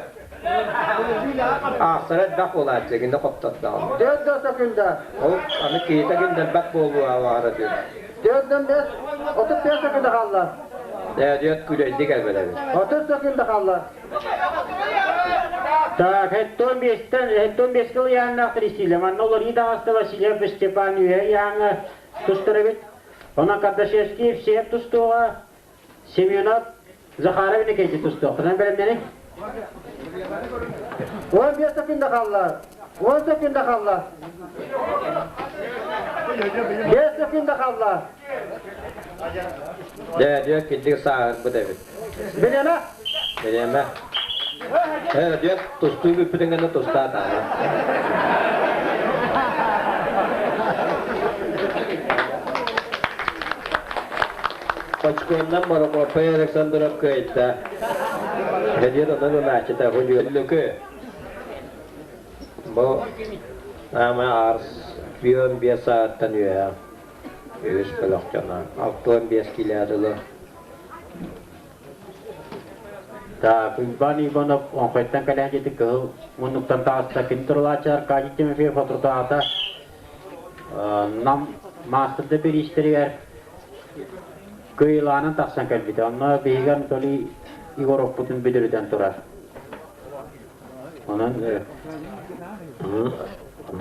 Ahsara dak olacak şekilde koptatla. 4 sakında. O anı kiyite günden bak bol bu avara diyor. 4'den 5 35 sakında kaldı. Ödüyot küretti gel böyle. 30 sakında kaldı. Так, это 15 yıl yanına aktrisiyle. Man olur iyi dağıstı Vasilya Stepaniyya yanına tustırıbit. Ona Kardasheski hep tustuğa. Semyonov Zakharov'u keci tustuğa. Kızım benim beni. 11 sakında kaldı. 10 sakında kaldı. 5 sakında kaldı. Diyor ki sağır bu devir. Bilene. Bileme. Evet diyor tustuğu bir pütüngende tusta atar. Koçkoyundan bana kopya Alexandrov kayıtta. Hediye ondan maçta hoculuğu. Bu ama arz bir saat tanıyor ya. Yüz pelakçana. 15 kilodur. Так, Иван Иванов, он хоть там когда где-то говорил, он ну там та кинтерлачар, кадите мы фир фототата, нам мастер де перистерер, кыйланын таксан келбите, аны бейган толи Игоров Путин бедерден турар. Онан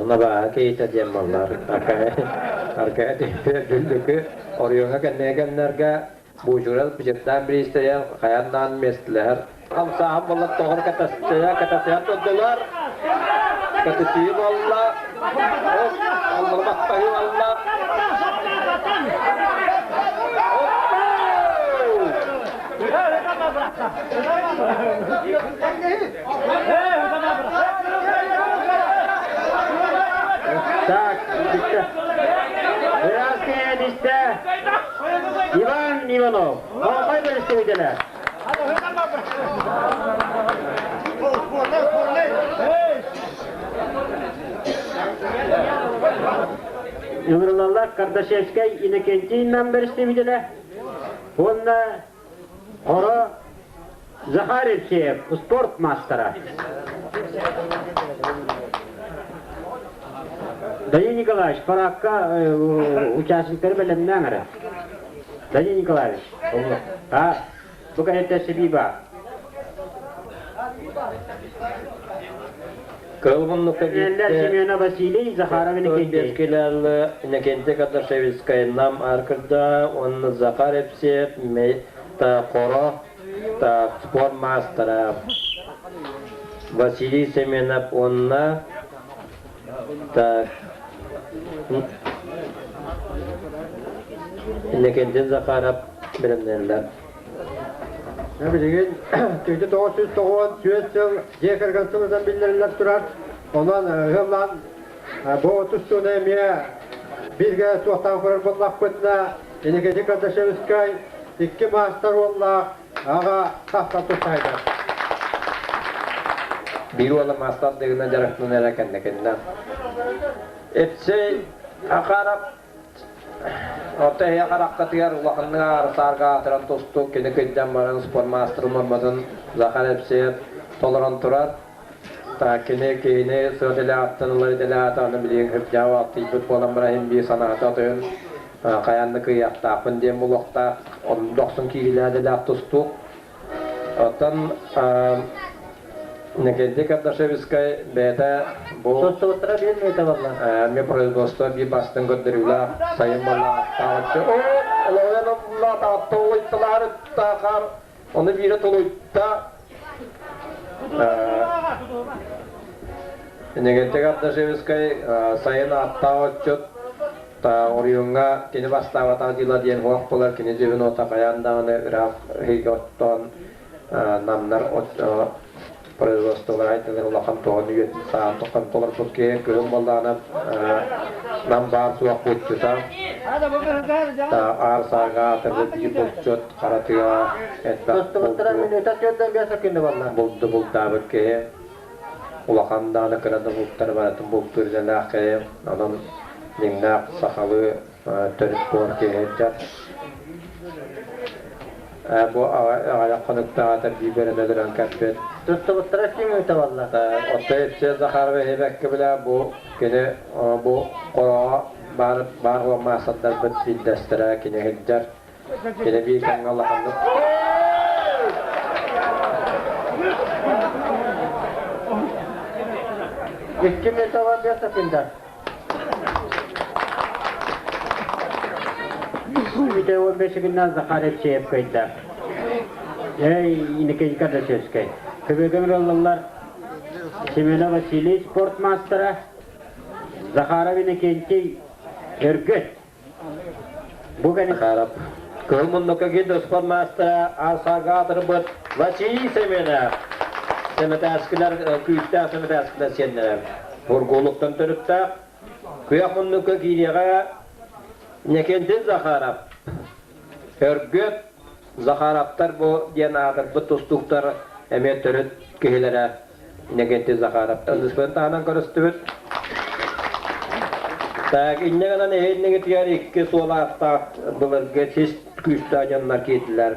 Ona bağa keyite cemmallar. Arkaya düldükü oriyona kennegenlerge bujural pijekten bir isteyen kayandan mesleher. Amsa hamballat toğur katasya tutdular. Katasiyim Allah. Allah baktayım Allah. Так, biraz kendiste Ivan Ivanov, kolay bir istediler. Ömrülallah Kardasheski yine kendinden bir istediler. Onda Ora Zakharevchev, sport mastera. Данил Николаевич, паракка участниктер белемнен ара. Данил Николаевич. А, bu kadar sebebi var. Kılmınlıkta Eller Semyona Vasiliy Zakharov'un Belkilerle Inekente Katarşeviskay nam arkada onun Zakhar hepsi ta koro ta spor mastera Vasiliy Semyonov onunla ta Inekente Zakharov bilimlerler. Ne bileyim, 1909 yıl Yekergansımızdan bildirirler durar. Ondan hımlan bu 30 sonu emiye birge soğuktan kurar bulmak kutuna Inekente Katarşeviskay 2 master olmak ağa tahta tutaydı. Bir ola mastar degine jaraklı nereken kendinden. Hepsi akarap ortaya karakatıyar ulakınlığa arasarga atıran tostu kene köyden baran spor master'ın olmadın Zakhar hepsi toleran turar. Ta kene södele attanıları dele atanı bilin hep cevap tibut bolan Ibrahim bir sanatı atıyorsun. Kayanlı kıyakta apın diyen bulakta 90 kililer dele atostuk. Otan Inekente Katarşeviskay beta bu Sostotra bilmeydi valla. me производство bir bastın gönderiyorlar sayın valla tağıtçı o Allah'ın tağıttı olaytılar tağır onu biri toluytta Inekente Katarşeviskay sayın tağıtçı ta oriyonga kini bastava tağdila diyen hoğuk bolar kini cebin ota kayanda onu ıraq higotton namlar производстволар айтылар улахан тоғын үйетін саат тоққан толар көпке көрім балдағына нам бар суақ бұлтчыта ар саға атырды бейі бұлтчыт қаратыға Sostotra minuta çöden bir sakındı valla. бұлды бөкке улахандағына кірады бұлттар баратын бұлттыр жәләқе анан неңнақ сақалы төріп бұғыр кейінчар bu ayakkanıkta atar biberine duran kapet. Sostotra minuta valla. Otta hepsi Zakhar ve Hebekki bile bu gene bu qora bar ve masatlar bit destara kine hiccar. Gene bir kan Allah'ın. İki minuta var bir sakındı. Bir de 15 günden Zakhar hepsi hep kayıtlar. Inekente Katarşeviskay. Köpekemir oğullar Semyona Vasiliy sport mastera Zakharov Inekente Örgüt. Bugün Zakharov. Kılmınlıkta gidiyor spor master Arsagatır bıt Vasiliy Semyonov. Semet eskiler kuyukta semet eskiler senler. Vurguluktan törüp de kuyakmınlıkta gidiyor Inekente Zakharov. Örgüt Zakharovlar bu diyen ağır bu tostuklar emet törüt kehilere Inekente Zakharov. Özüspen tağından karıştırıp tak inne kalan eğilini getiriyor iki sola hafta bunlar geçiş kuyuşta yanlar gittiler.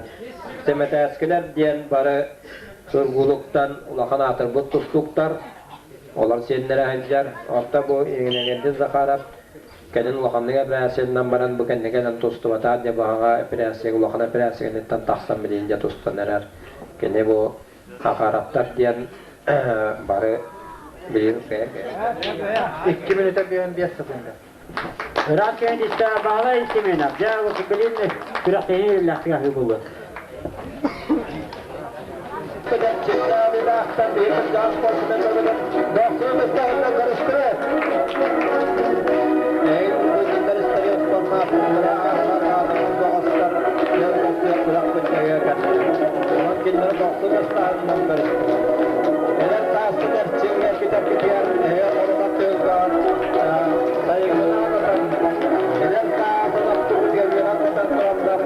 Semet eskiler diyen bari sorguluktan ulakan atır bu tostuklar olar senlere hancar. Hatta bu Inekente Zakharov Kenin ulakanlığa prensiyenden baran bu kendine gelen tostu vata diye bağa prensiye ulakana prensiye netten taksam bileyince tostu neler. Kene bu Zakharovlar diyen bari bilir ki. 2 minuta bir sakındı. Irak kendisi bağlı Semyonov. Ya vakit bilin Irak'taki lahtıgahı bulur. Çıkta bir baktan bir can sportmen olabilir. Doktor müstahilden karıştırır. Bu günler istiyor sportman. Bunlara ağırlar doğaslar. Yavrum bırak bütçeye kadar. Onun günleri doktor müstahilden karıştırır. Eğer tahsiler çingel kitap gidiyor. Eğer orumat tözgar. Sayıgın ağırlar. Eğer tahsiler tutup geliyor. Hakikaten doğamlar.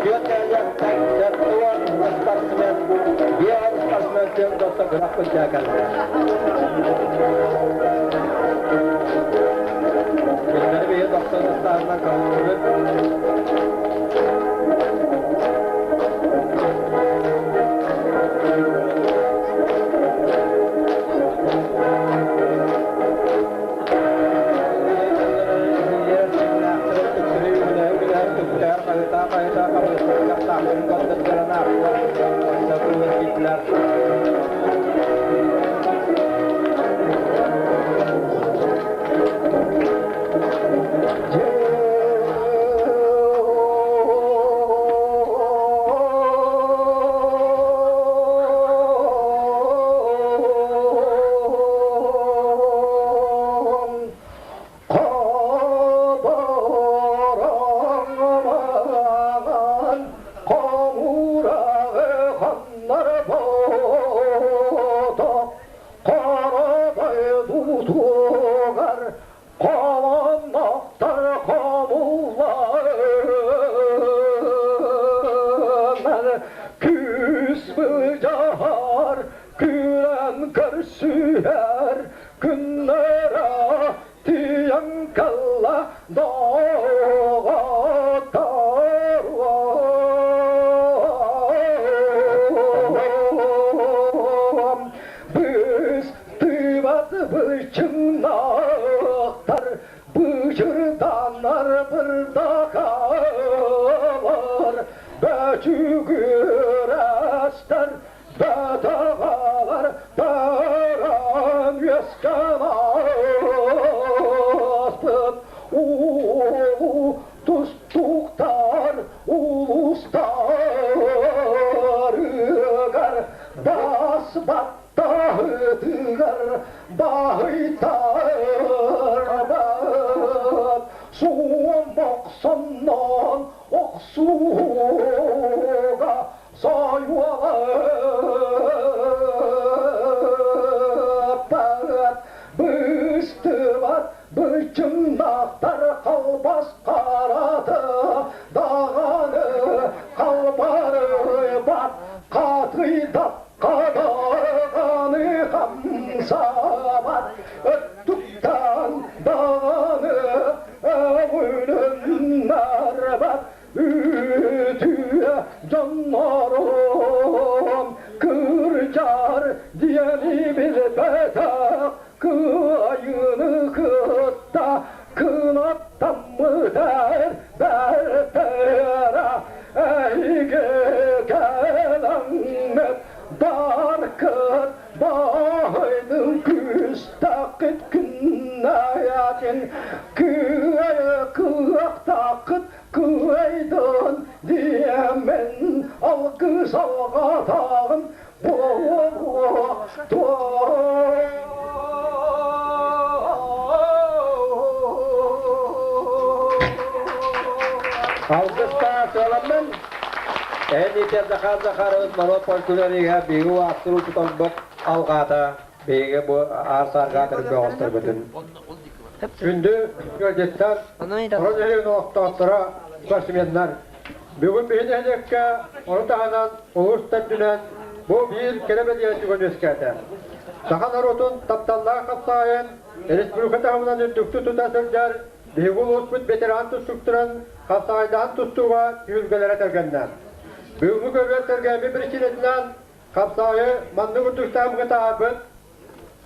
Yönetecekten sertuan sportmen. Bir ağır sportmen diyor. Doktor bırak bütçeye kadar. Günleri bir doktor müstahilden kaldırır. bahar gülen karşıher günlere tiyan kalla dağa tarvam biz tıvat bıçınaktar bıçırdanlar bir daha var Böçügüreşler bedavalar Dağan yeskanasın Ulu tustuktar Ulustar Ügar Basbatta hıdıgar Bahıtar Soğumak sannan Oksuga sayvalar Bıstıvat bıçınaktar kalbas karadı Dağını kalbarı bat katıyda kadarganı kamsavat Öttükten dağını ölümler bat Ütüye canlarım kırcar diyeni bir betak Kıyını kıtta kınattan mı der bertere Ey gelenet dar kıt bahaydın küstakit künnayatin Kıya kıyak takıt kıyaydın diyemen algı salgatağın Algısta söylemem Eğer zakar zakarız Maropol tüleriyle bir astırıl tutan bak algata bir bu arsargatır bir ostır bütün Ündü gölgetten Orada elin oktatlara başlayanlar Bugün bir hedefke onu dağınan Oğuz'tan dünen bu bir kelebe diyeti gönüskerde. Sahan arotun taptallığa kapsayın Respublika tamamından ündüktü tutasırcar Bihgul Usput veteran tuttukturan kapsaydan tuttuğa yüzgelere tergenden. Bugün göbet tergemi bir çiletinden kapsayı mandı kurtuştan gıtabın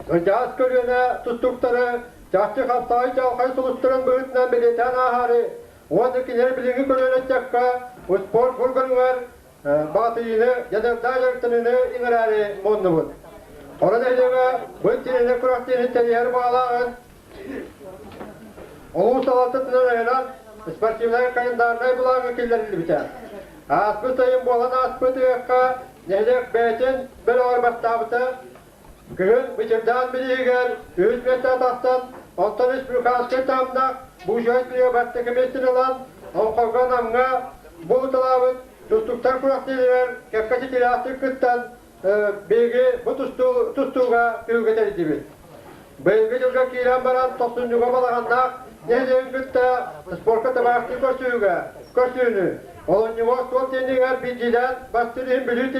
Öncağız körüne tuttukları Çahçı kapsayı çalkay suluşturan böğütünden belirten ahari Oğandakiler bilgi körülecekka Uspor kurganlar batıyını yadırdayaktınını inirari mondubun. Orada edeme bu tinine kuraktini teriyer bağlağın Oğuz salatıtından ayıran sportifler kayındarına bulan vekillerini biter. Aspı sayın boğalan aspı tüyekka nehdek beytin bir ağır bastabıtı Gün bitirden biliger, 100 metre tahtan, ondan respublikanskı tamda bu şöyle battaki mesin olan avkavga namga bu talavut tuttuklar kuraktiler, kepkati tilatı kıttan bilgi bu tustuğa ülketer edibit. Bilgi dülge kiran baran tosuncuğa balağanda nehden kıtta sporka tabaklı koşuyunu. Oluncu spor tendiğer bilgiden bastırın bülü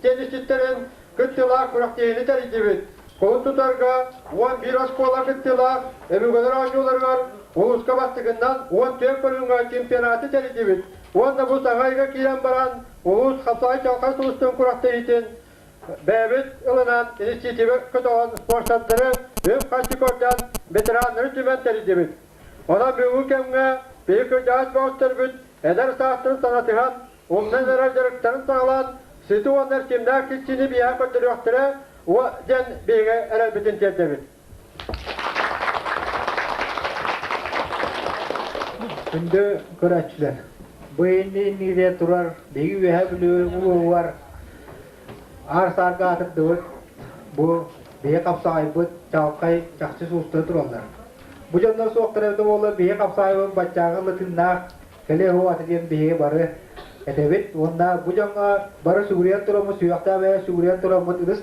tenisçitlerin kıttılar kuraktiğini tercibit. Kolun tutarga, on bir askola kıttılar, evügeler ağacılar Uluska bastıkından 10 tök bölümge çempionatı tercibit. Onda bu sahayga kiran baran Ulus kapsayı çalkay sulustun kurakta itin. Bebit ılınan inisiatifi kötüğün sportantları ve kaçı kordan veteranları tümen tercibit. Ona büyük kemge büyük öcaç bağıstırgıt, eder saattın sanatıhan, ondan zararcılıkların sağlan, sütü onlar kimler kilçini bir yer kötülüktüre, o den bilge erelbitin tercibit. Şimdi kıraçlar. Bu indi nide turar, begi ve hebli ulu var. Arsarga atıp dur. Bu begi kapsayıp çalkay çakçı usta dururlar. Bu canlar soğuklar evde olur, begi kapsayıp bacağın lıkında kele ho atıcın begi barı. Etebet, onda bu canlar barı suguriyan turamı suyakta ve suguriyan turamı tıdız.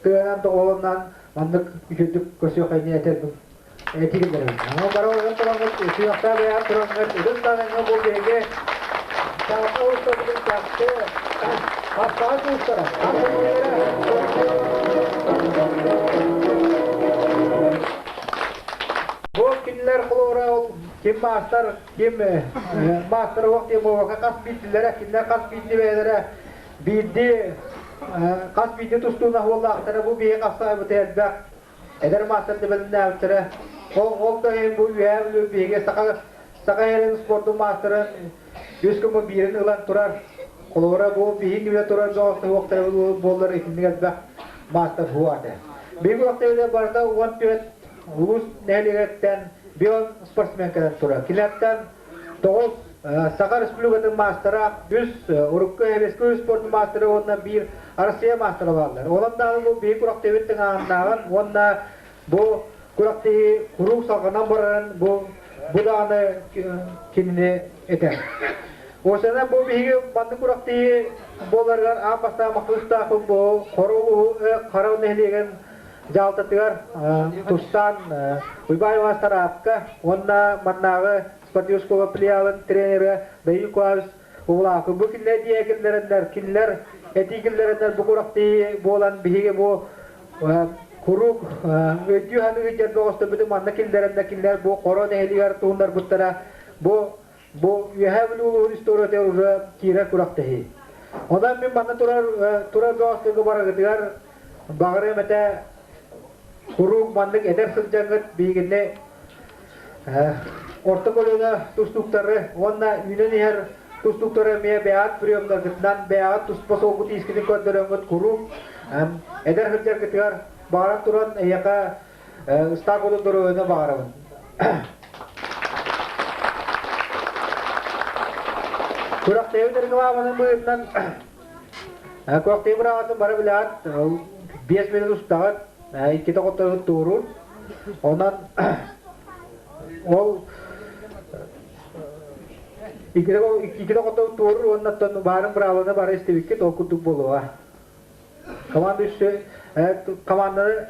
Tığanan toğulundan mandık üşüdük kösü kayını eterdim. Etik ederim. Ama para olan turamı suyakta ve turamı tıdız. Tanrı'nın bu begi çalkay usta tıdız çaktı. Hastane kuşlara. Bu kimler kulora kim master kim master vakti bu kas bitlere kimler kas bitli veylere bildi kas bitli tustuna vallahi bu bir kasa bu tedbir eder master de bilin avtire o da hem bu yevlu bir sakayerin sportu masterın 100 kumu birin ulan turar kulora bu bir gibi turar zoğlu vakti bu bollar ikinci master bu ade bir vakti de barda one Ulus nehligetten biyon sportsmen kadar tura. Kilerden toğuz Sakar Respublika'nın mastera 100 Urukka Hevesköy sport mastera ondan bir Arasya mastera varlar. Ondan bu bir kurak devletin anlayan ondan bu kurak devi kuruk salgından baran bu dağını kendine eder. O sene bu bir bandı kurak devi bolarlar apasta maklusta bu koru karav nehligen Jaltatıgar Tustan Uybay Wastarapka Onna Mannaga seperti uskova peliawan trainer Bayu Kuas Ulaka bu kinler diye kinler etikillerler bu kurakti bolan bihige bu kuruk ödü hanı geçer dostu bütün manna kinler bu korona heligar tuğunlar buttara bu yuhavlu istoro teorura kira kurakti ondan bir manna turar dostu kubara getigar bagre mete Kuruk mandık edersiz jangat bilgine orta koluna tustukları onna üneni her tustukları miye beat priyomda gitnan beat tuspas okuti iskini kodlarımız kuruk edersiz jangat yar baran turan yaka stakolu duruğuna bağırın kurak tevdir kıvamanın bu yıldan kurak tevdir ağasın bara bilat 5 minut ustagat kita kota turun, onan, kita kota turun, onan ton barang berawalnya barang istiqit, aku tuh bolu Kamandan,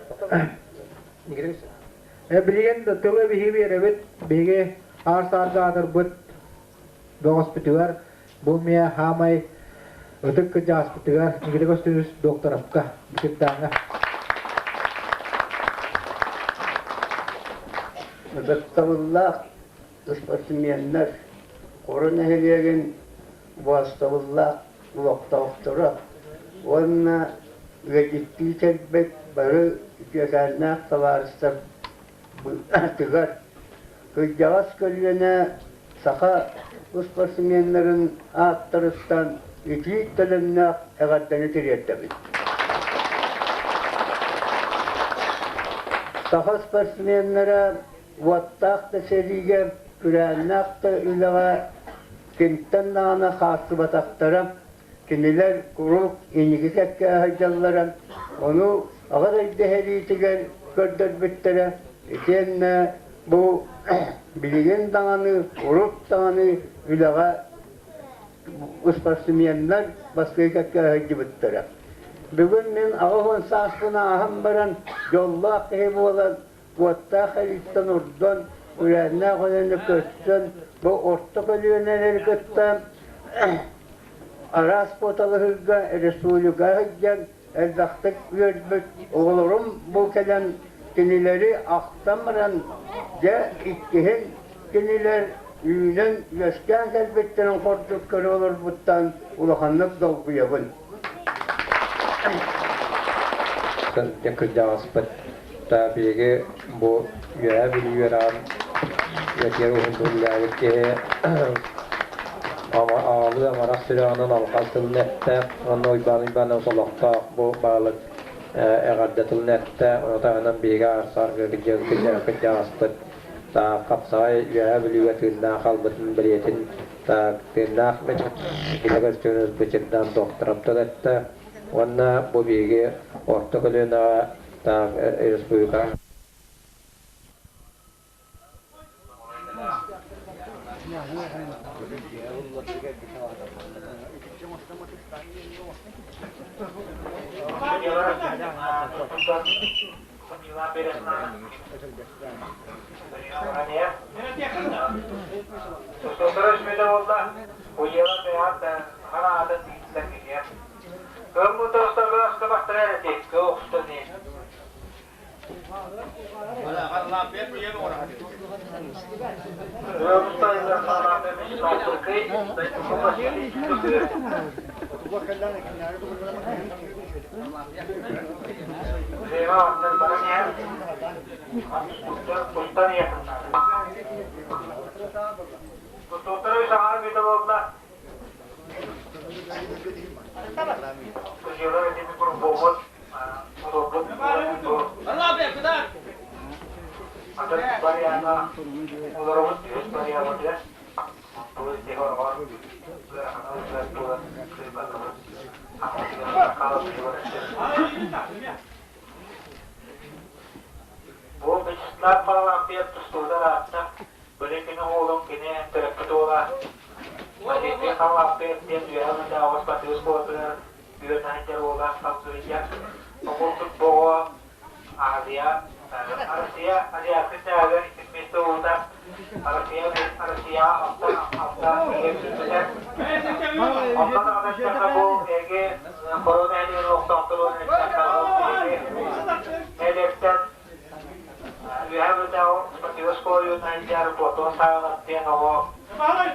beliin tuh behavior evet, bege arsarga agar buat hospital, bumia hamai, untuk kerja hospital, kita kostus dokter apa, kita nggak. Battavullah sportsmenler korona heligen vastavullah uloqtaqtıra onna gecikti çekbek barı yaşarına tavarıstar tıgar kıcağız kölüne saka sportsmenlerin attarıstan iki telemine egaddeni tiriyettebi saka sportsmenlere Vattaq da seriye ürennak da ülağa kentten nana khası bataqtara kiniler kuruk inigi sekke hacallara onu ağır deheli tiger gördür bittere etenne bu bilgen dağını kuruk dağını ülağa usparsimiyenler başka sekke hacı bittere bugün men ağın sağsına aham baran yolla hebu olan Vattaq elistan urdan uyanna qolanı köstön bu orta bölüneler gittan aras potalıhıga resuluga hıggan eldaktık gördük oğlurum bu kelen kinileri aktamaran ya ikkihin kiniler yünen yaşkan selbetlerin kortukları olur buttan ulahanlık dolguyabın kerja aspek tapi bu ya biliyorum ya untuk lagi ama ağlı ama rastlayanın alqasıl nette onu iban solaqta bu balık eğaddetul nette onu da bir arsar kerja aspek ta kapsay ya biliyorum da kalbin beliyetin ta tindak kita kerjaan bercerita dokter nette wana bu bir orta kalena ta Respublika Terus beda Allah, pujilah sehat dan hana ada di sekitar. Kamu dostlar biraz kabakta verecek. Yoksa ne? Ada variana udara terus variana dia. Boleh dihor hor. Bu bisiklet falan bir tutuyorlar hatta. Böyle kini oğlum kini terapit ola. Masih kalau bir dia ada awas patius kuatnya. Dia nanti ola kapsulnya. Untuk bawa Asia kita ada itu udah Asia apa corona ini lockdown terus we have now seperti sekolah yang nanjar foto saya dia nawa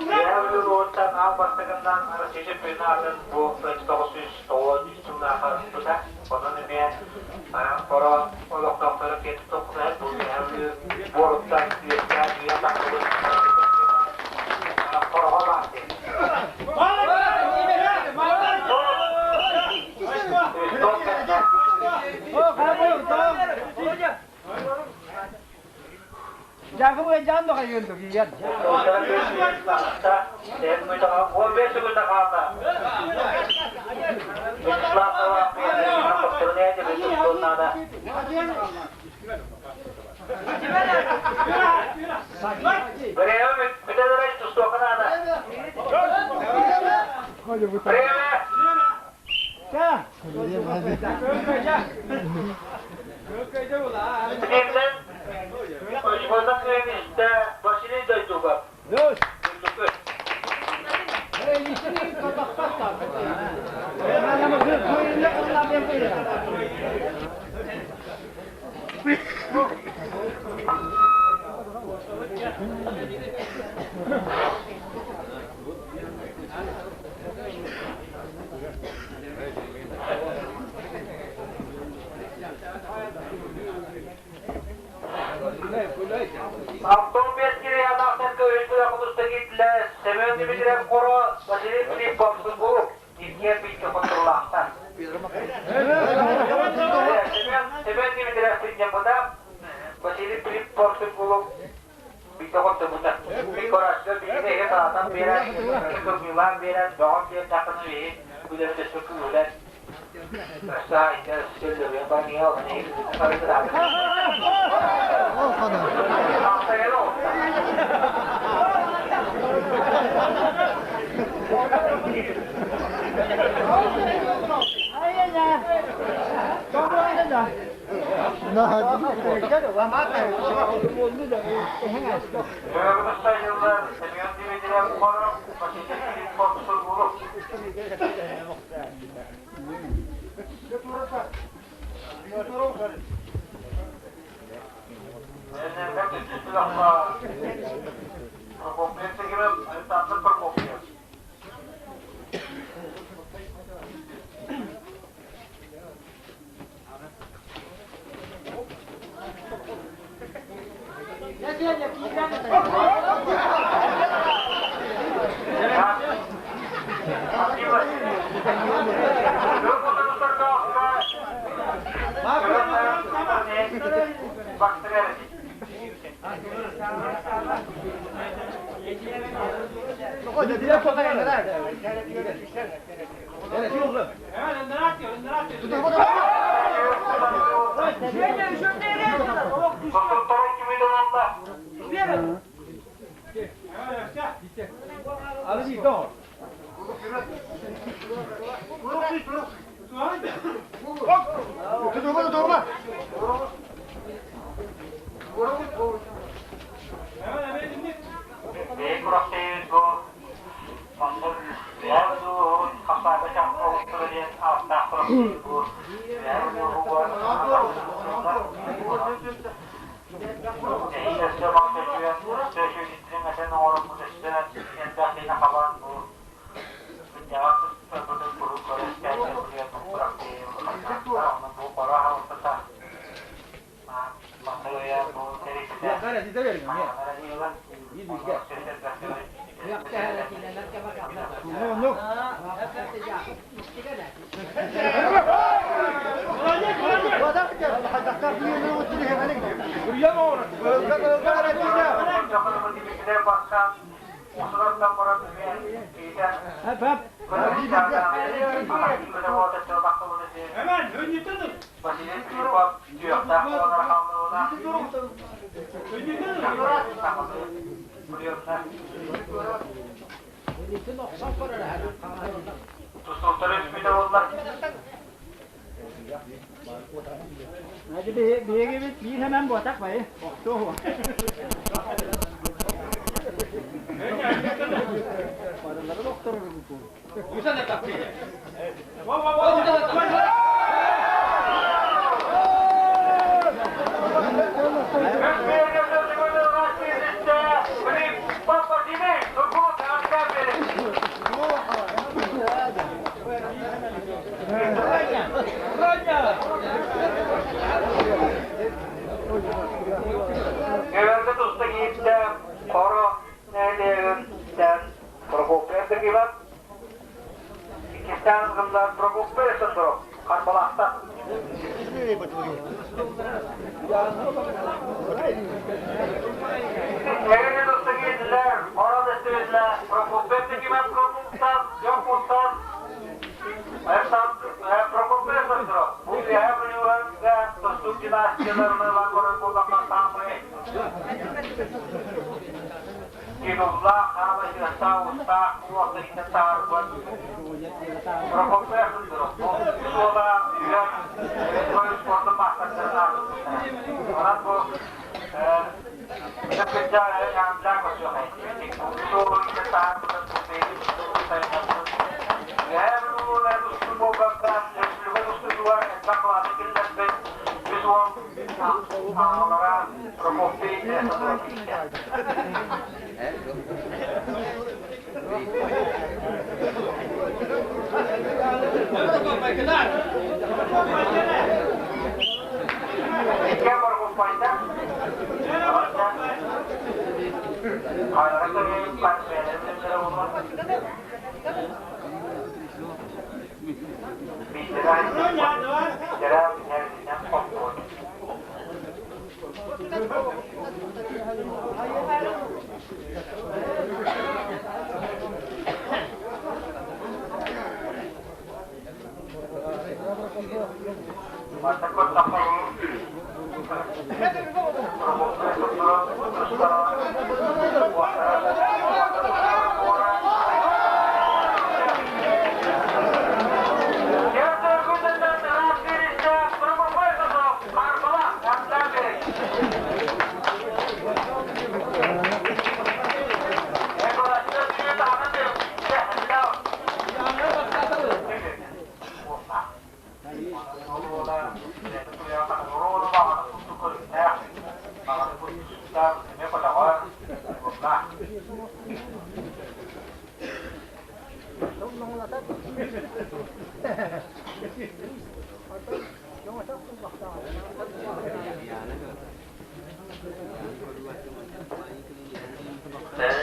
we have the road that apa sekarang ada sisi pernah dan bu vegetable store di sana kan sudah foto ini para lockdown terus kita tuh bu we have the board that dia tak terus para orang Jangan boleh jangan dong kayak gitu, lihat. Dan kita mau besok kita kata. Islam apa faktornya aja besok tuh nada. Beriau kita dari itu stok nada. Beriau. Ya. Kerja bola. Başbakan işte başını da tuba. Dos. Tutuyor. İşini kapatsak. Ama kuyruğunda kullanmaya koyuyor. Автомобиль кириядан көйшпүлө кудустагитле Семен Дмитриев Коро Василий Филипповский буруп итке битке контроллахтан. Семен Дмитриев Филипповда Василий Филипповский буруп битке контроллахтан. Микорашты битке таатан берен, Турмилан берен, Doğan diye takını verin, Gülerse sökülürler. Aşağı iner, söylüyor, ben niye olsun, iyi karıdır abi. Haftaya ne oldu? Görevimiz sayılır, Semyon Dimitriyev Koru, Vasily Filippov'sun vurup. Комплексы gibi tatlı bir kokuyor. Lalu, apa saja yang kau tulis, apa de verin ya. İyi bir gel. Yok yok. Buraya mı olur? Ölga öğreteceğim. Hep hep. Hemen önütünüz. Hadi bir hemen bu atak bayı. Doğru. Paraları doktora bu. Güzel de takıyor. Geberdi dostu giyipte, koro neredeyinden Prokopya tergibat. İkistan kımlar Prokopya sendro, karbalakta. Geberdi dostu giyiptiler, koro destevizler, Prokopya tergibat Prokopya, yok mustan. Prokopya sendro, bu siya beliuran ke dostu dinasyalarını lakoran kulaktan sampai. Hiduplah karena tidak tahu tak waktu kita tahu Prokopya sendiri. Soalnya yang itu sport makan dan orang bu kerja yang jago sih. Itu kita tahu ya lu lalu semua bangkat, lalu semua tak lagi kita visual orang Prokopya sendiri. क्या बरगो पाइंदा? तो ये पांच महीने से मेरा हुआ। जरा takut takut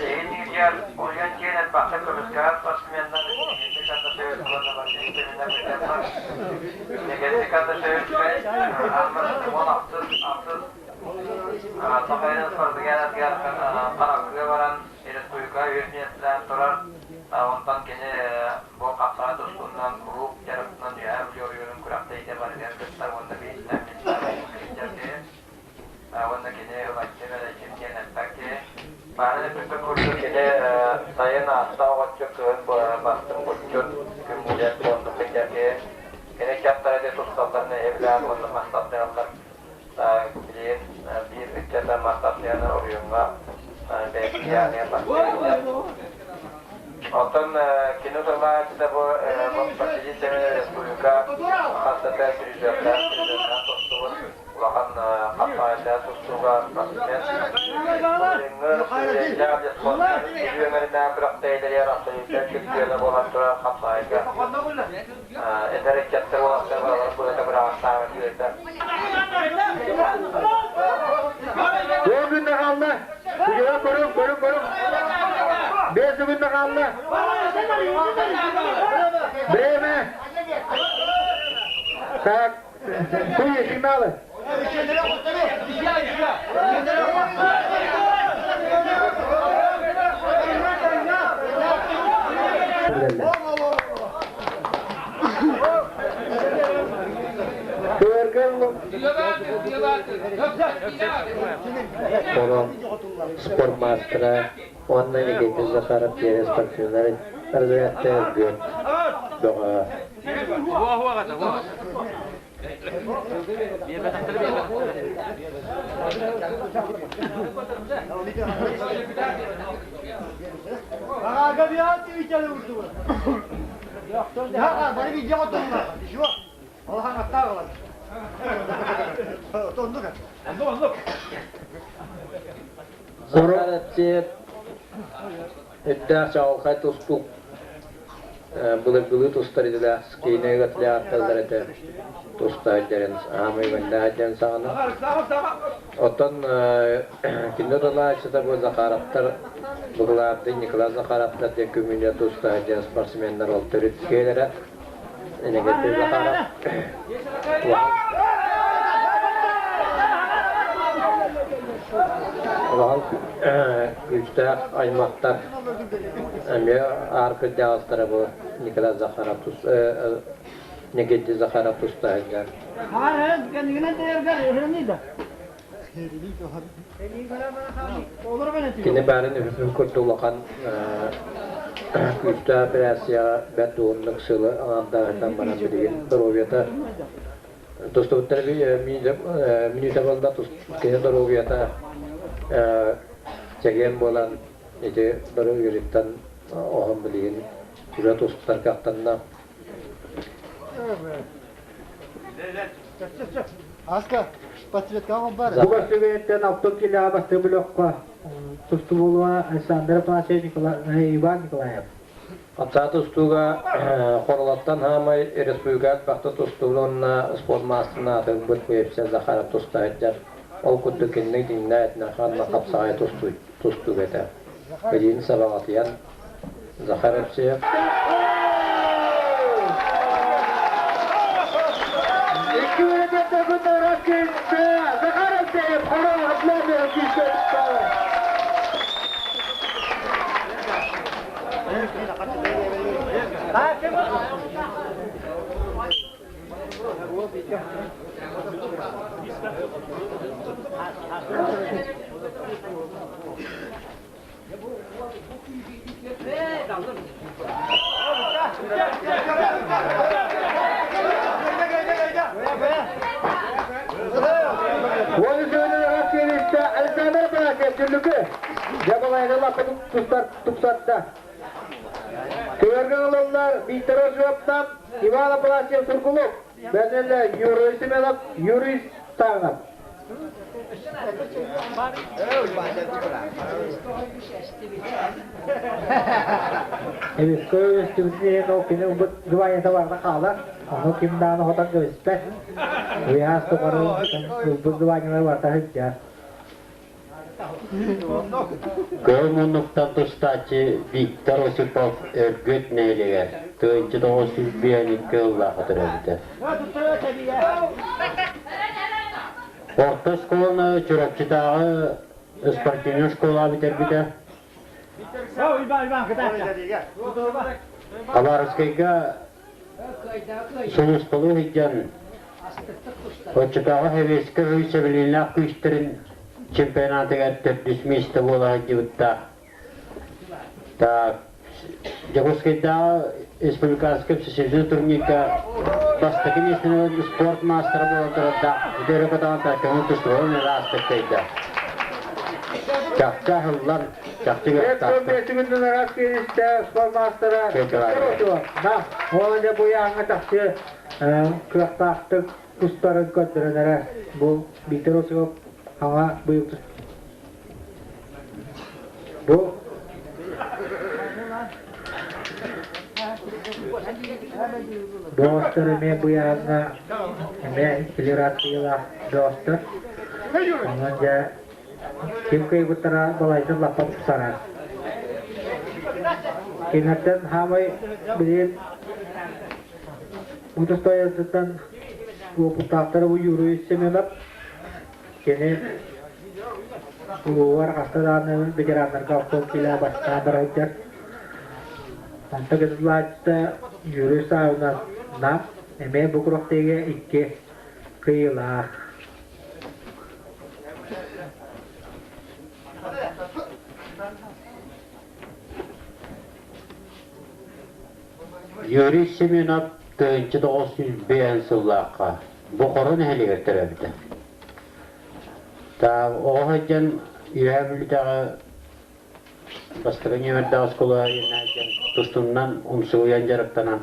ini dia punya channel bahasa kebesaran pas menang ini kata saya kalau bahasa ini menang ini kata saya amal semua absurd Tafayın sorduğundan gelken karakter varan Respublika yöneticiler sorar ondan gene bu kapsana dostundan grup tarafından ya biliyorum kurakta itibar eden kızlar onda bir işlemler onda gene ulaştırma için genellikle bana bütün kurdu gene sayın hasta vakçıkın bastım buçuk kemudian untuk menjadi gene kapsana dostlarına evler onda maksatlarlar kemudian bir kegiatan maksatnya orangnya bagiannya pasti Ondan kini sama kita mempercayai Respublika Kastata Sriwijaya Tostuan ulakan kapalnya Tostuan pasmen dengar sejak sekolah juga mereka beraktai dari Rasulullah kita bola tura kapalnya dari chapter bola kita berasa kita Bu günde kaldı. Время. Так, хуй, сигналы. Onun spor mastera, onunla ilgili Zakarov diye sporcuların arzuyatta özgün. Doğa. Aga bir at içeri vurdu. Ya bari bir cevap tutma. Şu. Allah'ın hakkı var. Donduk. Donduk. Zakarov diye iddia çağılkay tostuk. Bulut ustaridiler, skine gatliya atıldarete tostaylarınız ameyvenlerden sağına. Otan kinde dolayısıyla bu Zakarovlar buğularda Nikolay Zakarovlar diye kümüne tostaylar sportsmenler oltırıt keylere. Yine getir Zakarov. Ulan güçte aymakta Amya arka dağıstara bu Nikolay Zakharov Negedi Zakharov tustaylar. Hayır, kendine değer ver, neydi? Olur beni. Kine bari nüfusun kurtulakan güçte operasiya betonluk sılı anadağından bana bilgin. Doroviyata tustuvutları bir minüte balda kine doroviyata çeken bolan ece doroviyatan oham bilgin. Şurada tustlar kaktanda. Aska, patret kalmam var. Bu başlıkta avtokila bastı blokka. Tustu bulma Alexander Panashe Ivan Nikolayev. Atsa tustuga Horlattan hamay Respublikat bakta tustulunna sport masterna atın bu hepsi Zakharov tustaylar. Ol kuttu kinni dinle etne xanna kapsaya tustu bete. Bedin sabahatiyan Zakharov şey. İki ülkede bu rakipte Zakharov şey Horol atladı kişi. Onu söyle rakipte Alexander Panashe türlükü. Jabalayla lafı tutsatta. Kıvırgın olanlar Viktor Ozrov'dan Ivana Palaciyev Turkuluk. Ben de Yuri'si melap, Yuri Starnap. Evet, köy üstümüzde o kine bu duvarda var da kalır. Onu kimden hotan göster. Bu yaz tokarı bu duvarda var da hiç ya. Görmünlükten tustaçı Viktor Osipov örgüt neyliğe. Töyünçü de Osipov kılla hatırladı. Orta skolunu çorapçıdağı Ispartino skola biter. Kabarskayga sonuçtalı hiccan. Oçıdağı heveske hüsebilinle küştürün чемпионатыга төртүс месте болған жігітті. Так, Жагускайда республиканский всесоюзный турнирге бастығы местінің спорт мастері болып тұрды. Үдері қытаған тәкімін тұстығын растықтайды. Жақсы ғыллар, жақсы көрттақтық. Көмесі күндін арас келісті спорт мастері. Олында бұл яңы тақсы күрақтақтық құстарын көттірінері. Бұл Виктор Осипов Hava buyurdu. Bu dostlar bu yana federasyonlar dostlar. Onunca kim kayıptara balaydı lapat sarar. Kenardan hamay bilen bu Dostoyevski'den bu putakları bu yürüyüş semenap kene bu var hastalarının begeranlar kalkıp kila başka beraber anta gedulaçta yürüyüş ayına nam eme bu kroktege iki kıyılar Yuri Simonov 1905 yıllıqa bu korun heliger terapide. Ta o hajan yürüyebildiği bastırın yemerde skola yerine tustundan umsuyan jarıktanan.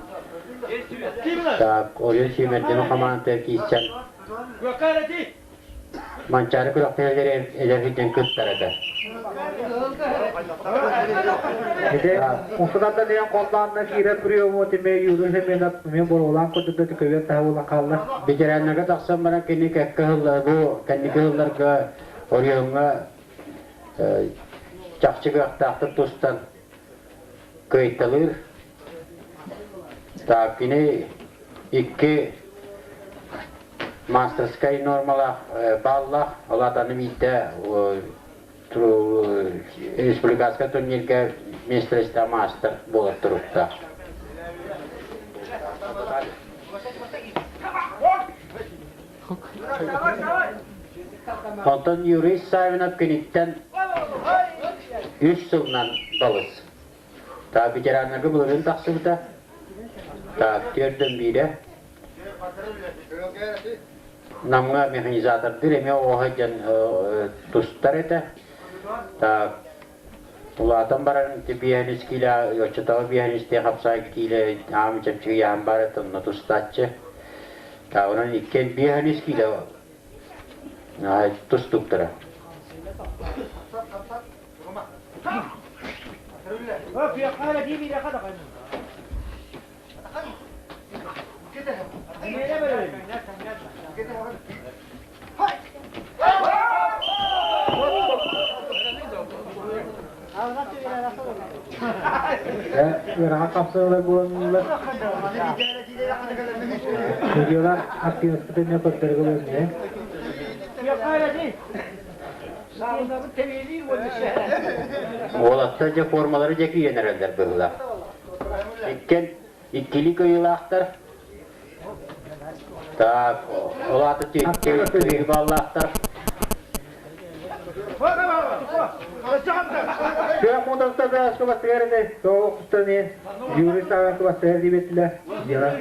Ta oraya Simonov kaman terkisen. Mançarı kurakteleri ederhiden kütterede. Ede usularda diyen kollarına giret duruyor mu teme yürüyüş semenap men bol olan kutuda tüküvet daha olan kallar. Bicerenlerge taksan bana kendi kekkahıllar bu kendi kahıllarga oriyonga çakçı kaktaktı tustan kıytalır. Takini iki masterskay normala balla olatanı bitte Respublikaska turnirge mestresta master bolat turupta. Ondan yürüyüş sahibine künitten 3 yıldan balız. Ta biceranlarga bulurun taksıbıda. Ta gördüm biri. Namga mekanizatordur eme o hajan tustar ete. Ta ulatan baran biyanis kila yochatawa biyanis te kapsay kila am chapchi yam baratun na tustatche. Ta onan ikken biyanis kila tustuktara. في قالة دي بيدي خدق Rahat kapsalar bulanlar. Videolar aktif tutmaya kurtarılıyor ne? في قالة دي sağında bu tevhidi bu şey. Olatça formaları jeki yenerler böyle. İkken ikili kıyılaktır. Ta olatı çekti ballaktar. Şu muda da biraz kabastırır ne? Soğuk tutanı. Yürüyüş sağdan kabastırır diye bettiler. Diyorlar.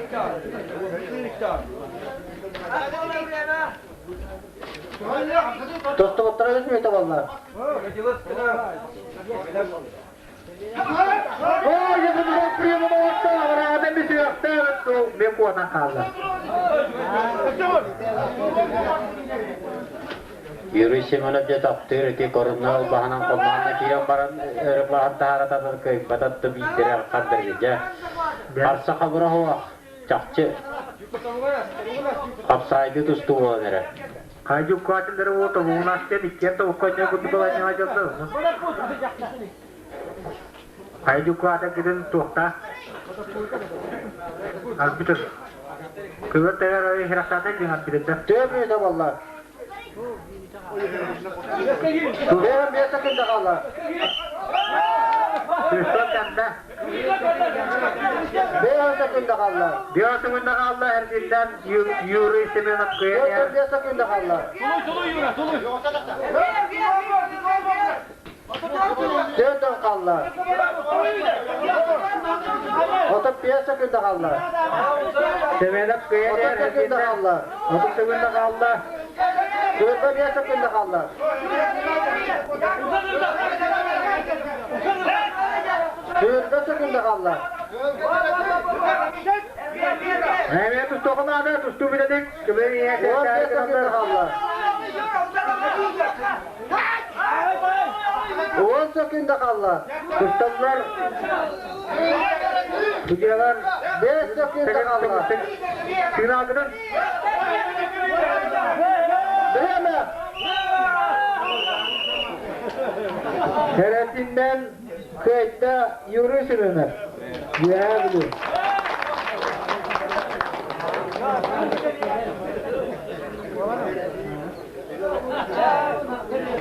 Dostu oturalım mı ete vallahi? Oh, ya bu primo orta var. Adam bir şey yaptı. Ben kuatan kaldı. Yürüyüşüm önce taptır ki korunal bahanan kolmağına kiram baran bahan taharatadır ki batattı bildirir kaddırgıca. Arsa kabura hova çakçı kapsaydı tustu olanere. Kaycuk kuatilleri o da bu nasıl dikken de o koca kutu balanya acıldı. Kaycuk kuatil gidin tuhta. Albiter. Kıvır tegar öyle hirakatı cihat gidin. Tövbe ete vallahi. Benim bir sakınca kallar. Kristal kanda. Benim sakınca kallar. Dia sebentar Allah her günden yuri sebenak kaya. Bir sakınca kallar. Döndüm kallar. Otup bir sakınca kallar. Sebenak kaya Otup her sakınca günden. kallar. Otup sebenak Allah. Döndüm bir sakınca kallar. Döndüm sakınca kallar. Hemen tustu kanada tustu bir dedik. Kıvır niye Döndüm bir sakınca kallar. 10 sakınca kallar. Tustanlar. Tujular. 5 sakınca kallar. Sinadının. Bilemem. Teresinden kayıtta yürü sürünür. Ya bilir.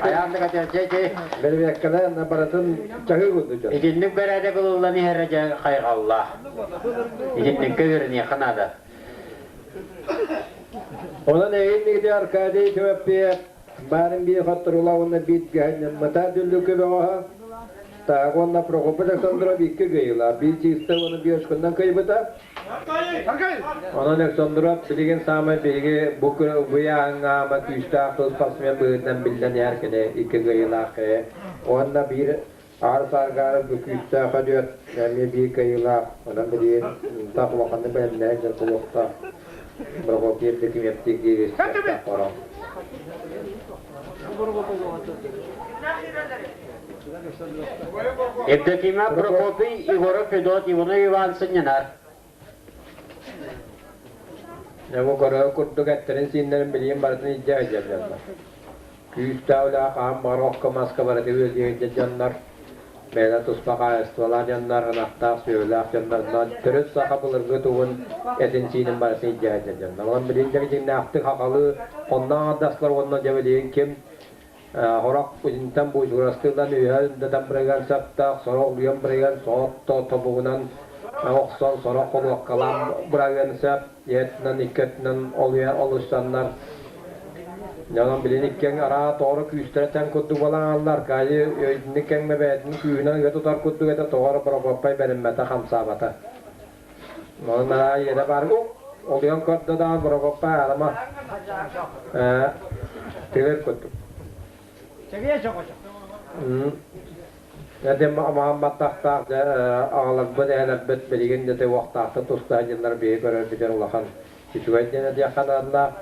Ayağında kaçar çeki. Benim yakkada nabaratın çakı kudu. İkinlik berede kılılani herrece hayır Allah. İkinlik köyürünü kınadı. Ona neyin neydi arkadi köpüye benim bir hatırlayana bit gönlüm mata düllükü ve oha. Ta ona Prokop'da Aleksandrov iki gıyla. Bir çizse onu bir aşkından kaybıda. Ona Aleksandrov bilgin sama bilgi bu yağına küçte akıl pasmaya bığından bilden yerkene iki gıyla ki. Onda bir ağır sargarı bu küçte akadıyor. Yani bir gıyla. Ona bir takvakanı benimle ejder kulukta. Prokop yerdeki meptik gibi. Takvaram. Evdekime Prokopi Igor'a Fedot Ivon'a yuvansın yanar. Ne bu kadar kurtluk ettirin sinlerin bileyim barısını icra edeceğim canlar. Küçük davla kağım barokka maska barı diyor diyece canlar. Beyler tuspaka estvalar canlar, anahtar söylüyor canlar. Türüt saha bulur götüğün etin sinin barısını icra edeceğim canlar. Onun bilince için ne yaptık hakalı, ondan adaslar ondan ceveliyin kim? Horak ucundan bu jurastılan üyelinde dambragan sapta, sorok uyam bragan soğutta topuğunan oksan sorok oluk kalan bragan sap, yetinden ikketinden oluyor oluşanlar. Yalan bilinikken ara doğru küstüreten kutu olan anlar kayı nikken mebedin küyünen götü tar kutu götü doğru Prokopay benim meta hamsabata. Onlara yere var oluyan kutu da Prokopay arama tilir kutu. Çekiye çok hocam. Jadi Muhammad Tahta ağlar bu değerler bet bilgin de vaxtı tustayınlar bir görer bir Allah'ın hikmetine diye kanalda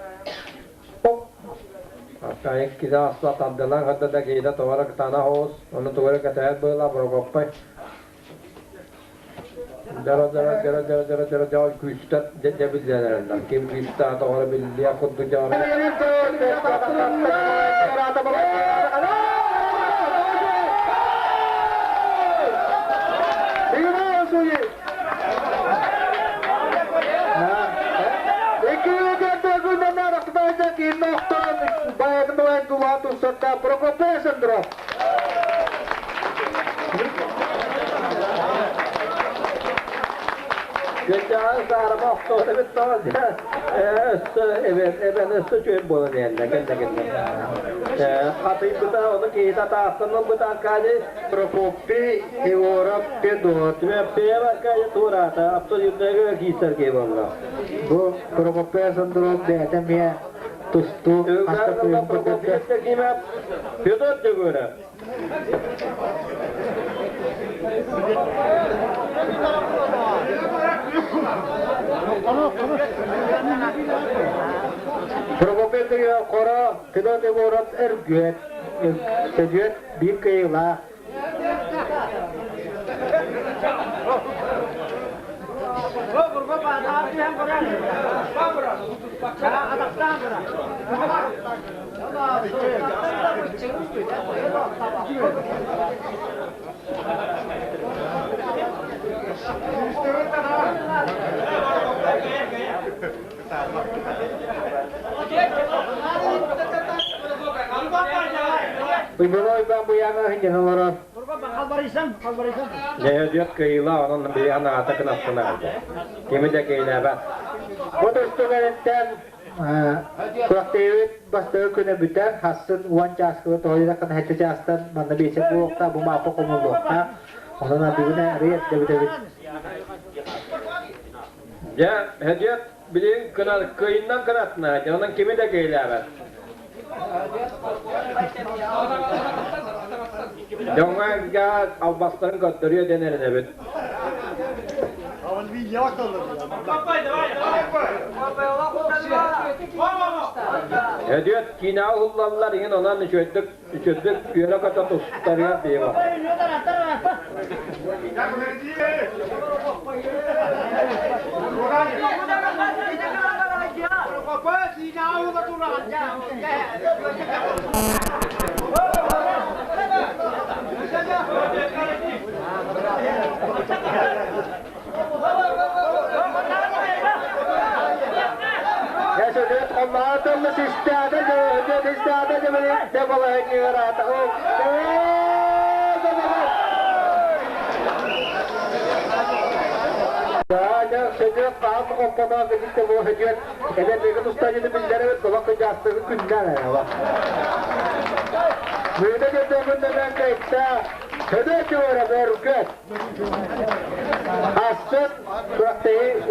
hatta ilk kez asla tanıdılar hatta da geyde tovarak tana hoz onu tovarak katayat böyle Prokopay Dara küçükte de bildilerler kim küçükte doğru bildiği kutu cevabı Prokopay sendrom. Geçen sarma oktonu bitti evet üstü çöp bulun yerine kendine. Hatayı bu da onu ki ta aslında bu da kaydı Prokopi Igor'a Fedot ve peva kaydı turata absolutely giser ki valla. Bu Prokopay sendrom dedim ya. Tustu hasta kuyum kutu. Fedot de göre. Prokopay diyor kora Fedot Igor'a ergüet. Ergüet bir kıyla. Ibuloy ben bu yana hince olarak. Kalbarıysan. Ne diyor kıyla onun bir yana atakın aslına aldı. Kimi de kıyla bak. Bu dostlarından Kurakteyi bastığı güne biter, hassın uvan çaskılı toğuyla kan hette çastan bana bir bu okta bu mapa komulu okta. Onun adına riyet devi. Ya hediye bilin kıyından kınatına, onun kimi de kıyla bak. Donga ga albasların götürüyor denerin evet. Bir yavaş olur. Hediye kina hullallar yine onların çözdük yöne kata tuttarıyor diye bak. Ya söylüyor, Allah'a tollu sistade cebeli de balayı nirata. Ya söylüyor, kaldı kopmadan birlikte bu hücret. Ede bir ustacını billere ve dolak hücastırı günden ya bak. Mühide götürümünde ben kayıtta. Söylüyor ki oraya be rüket. Asıl, bıraktayı,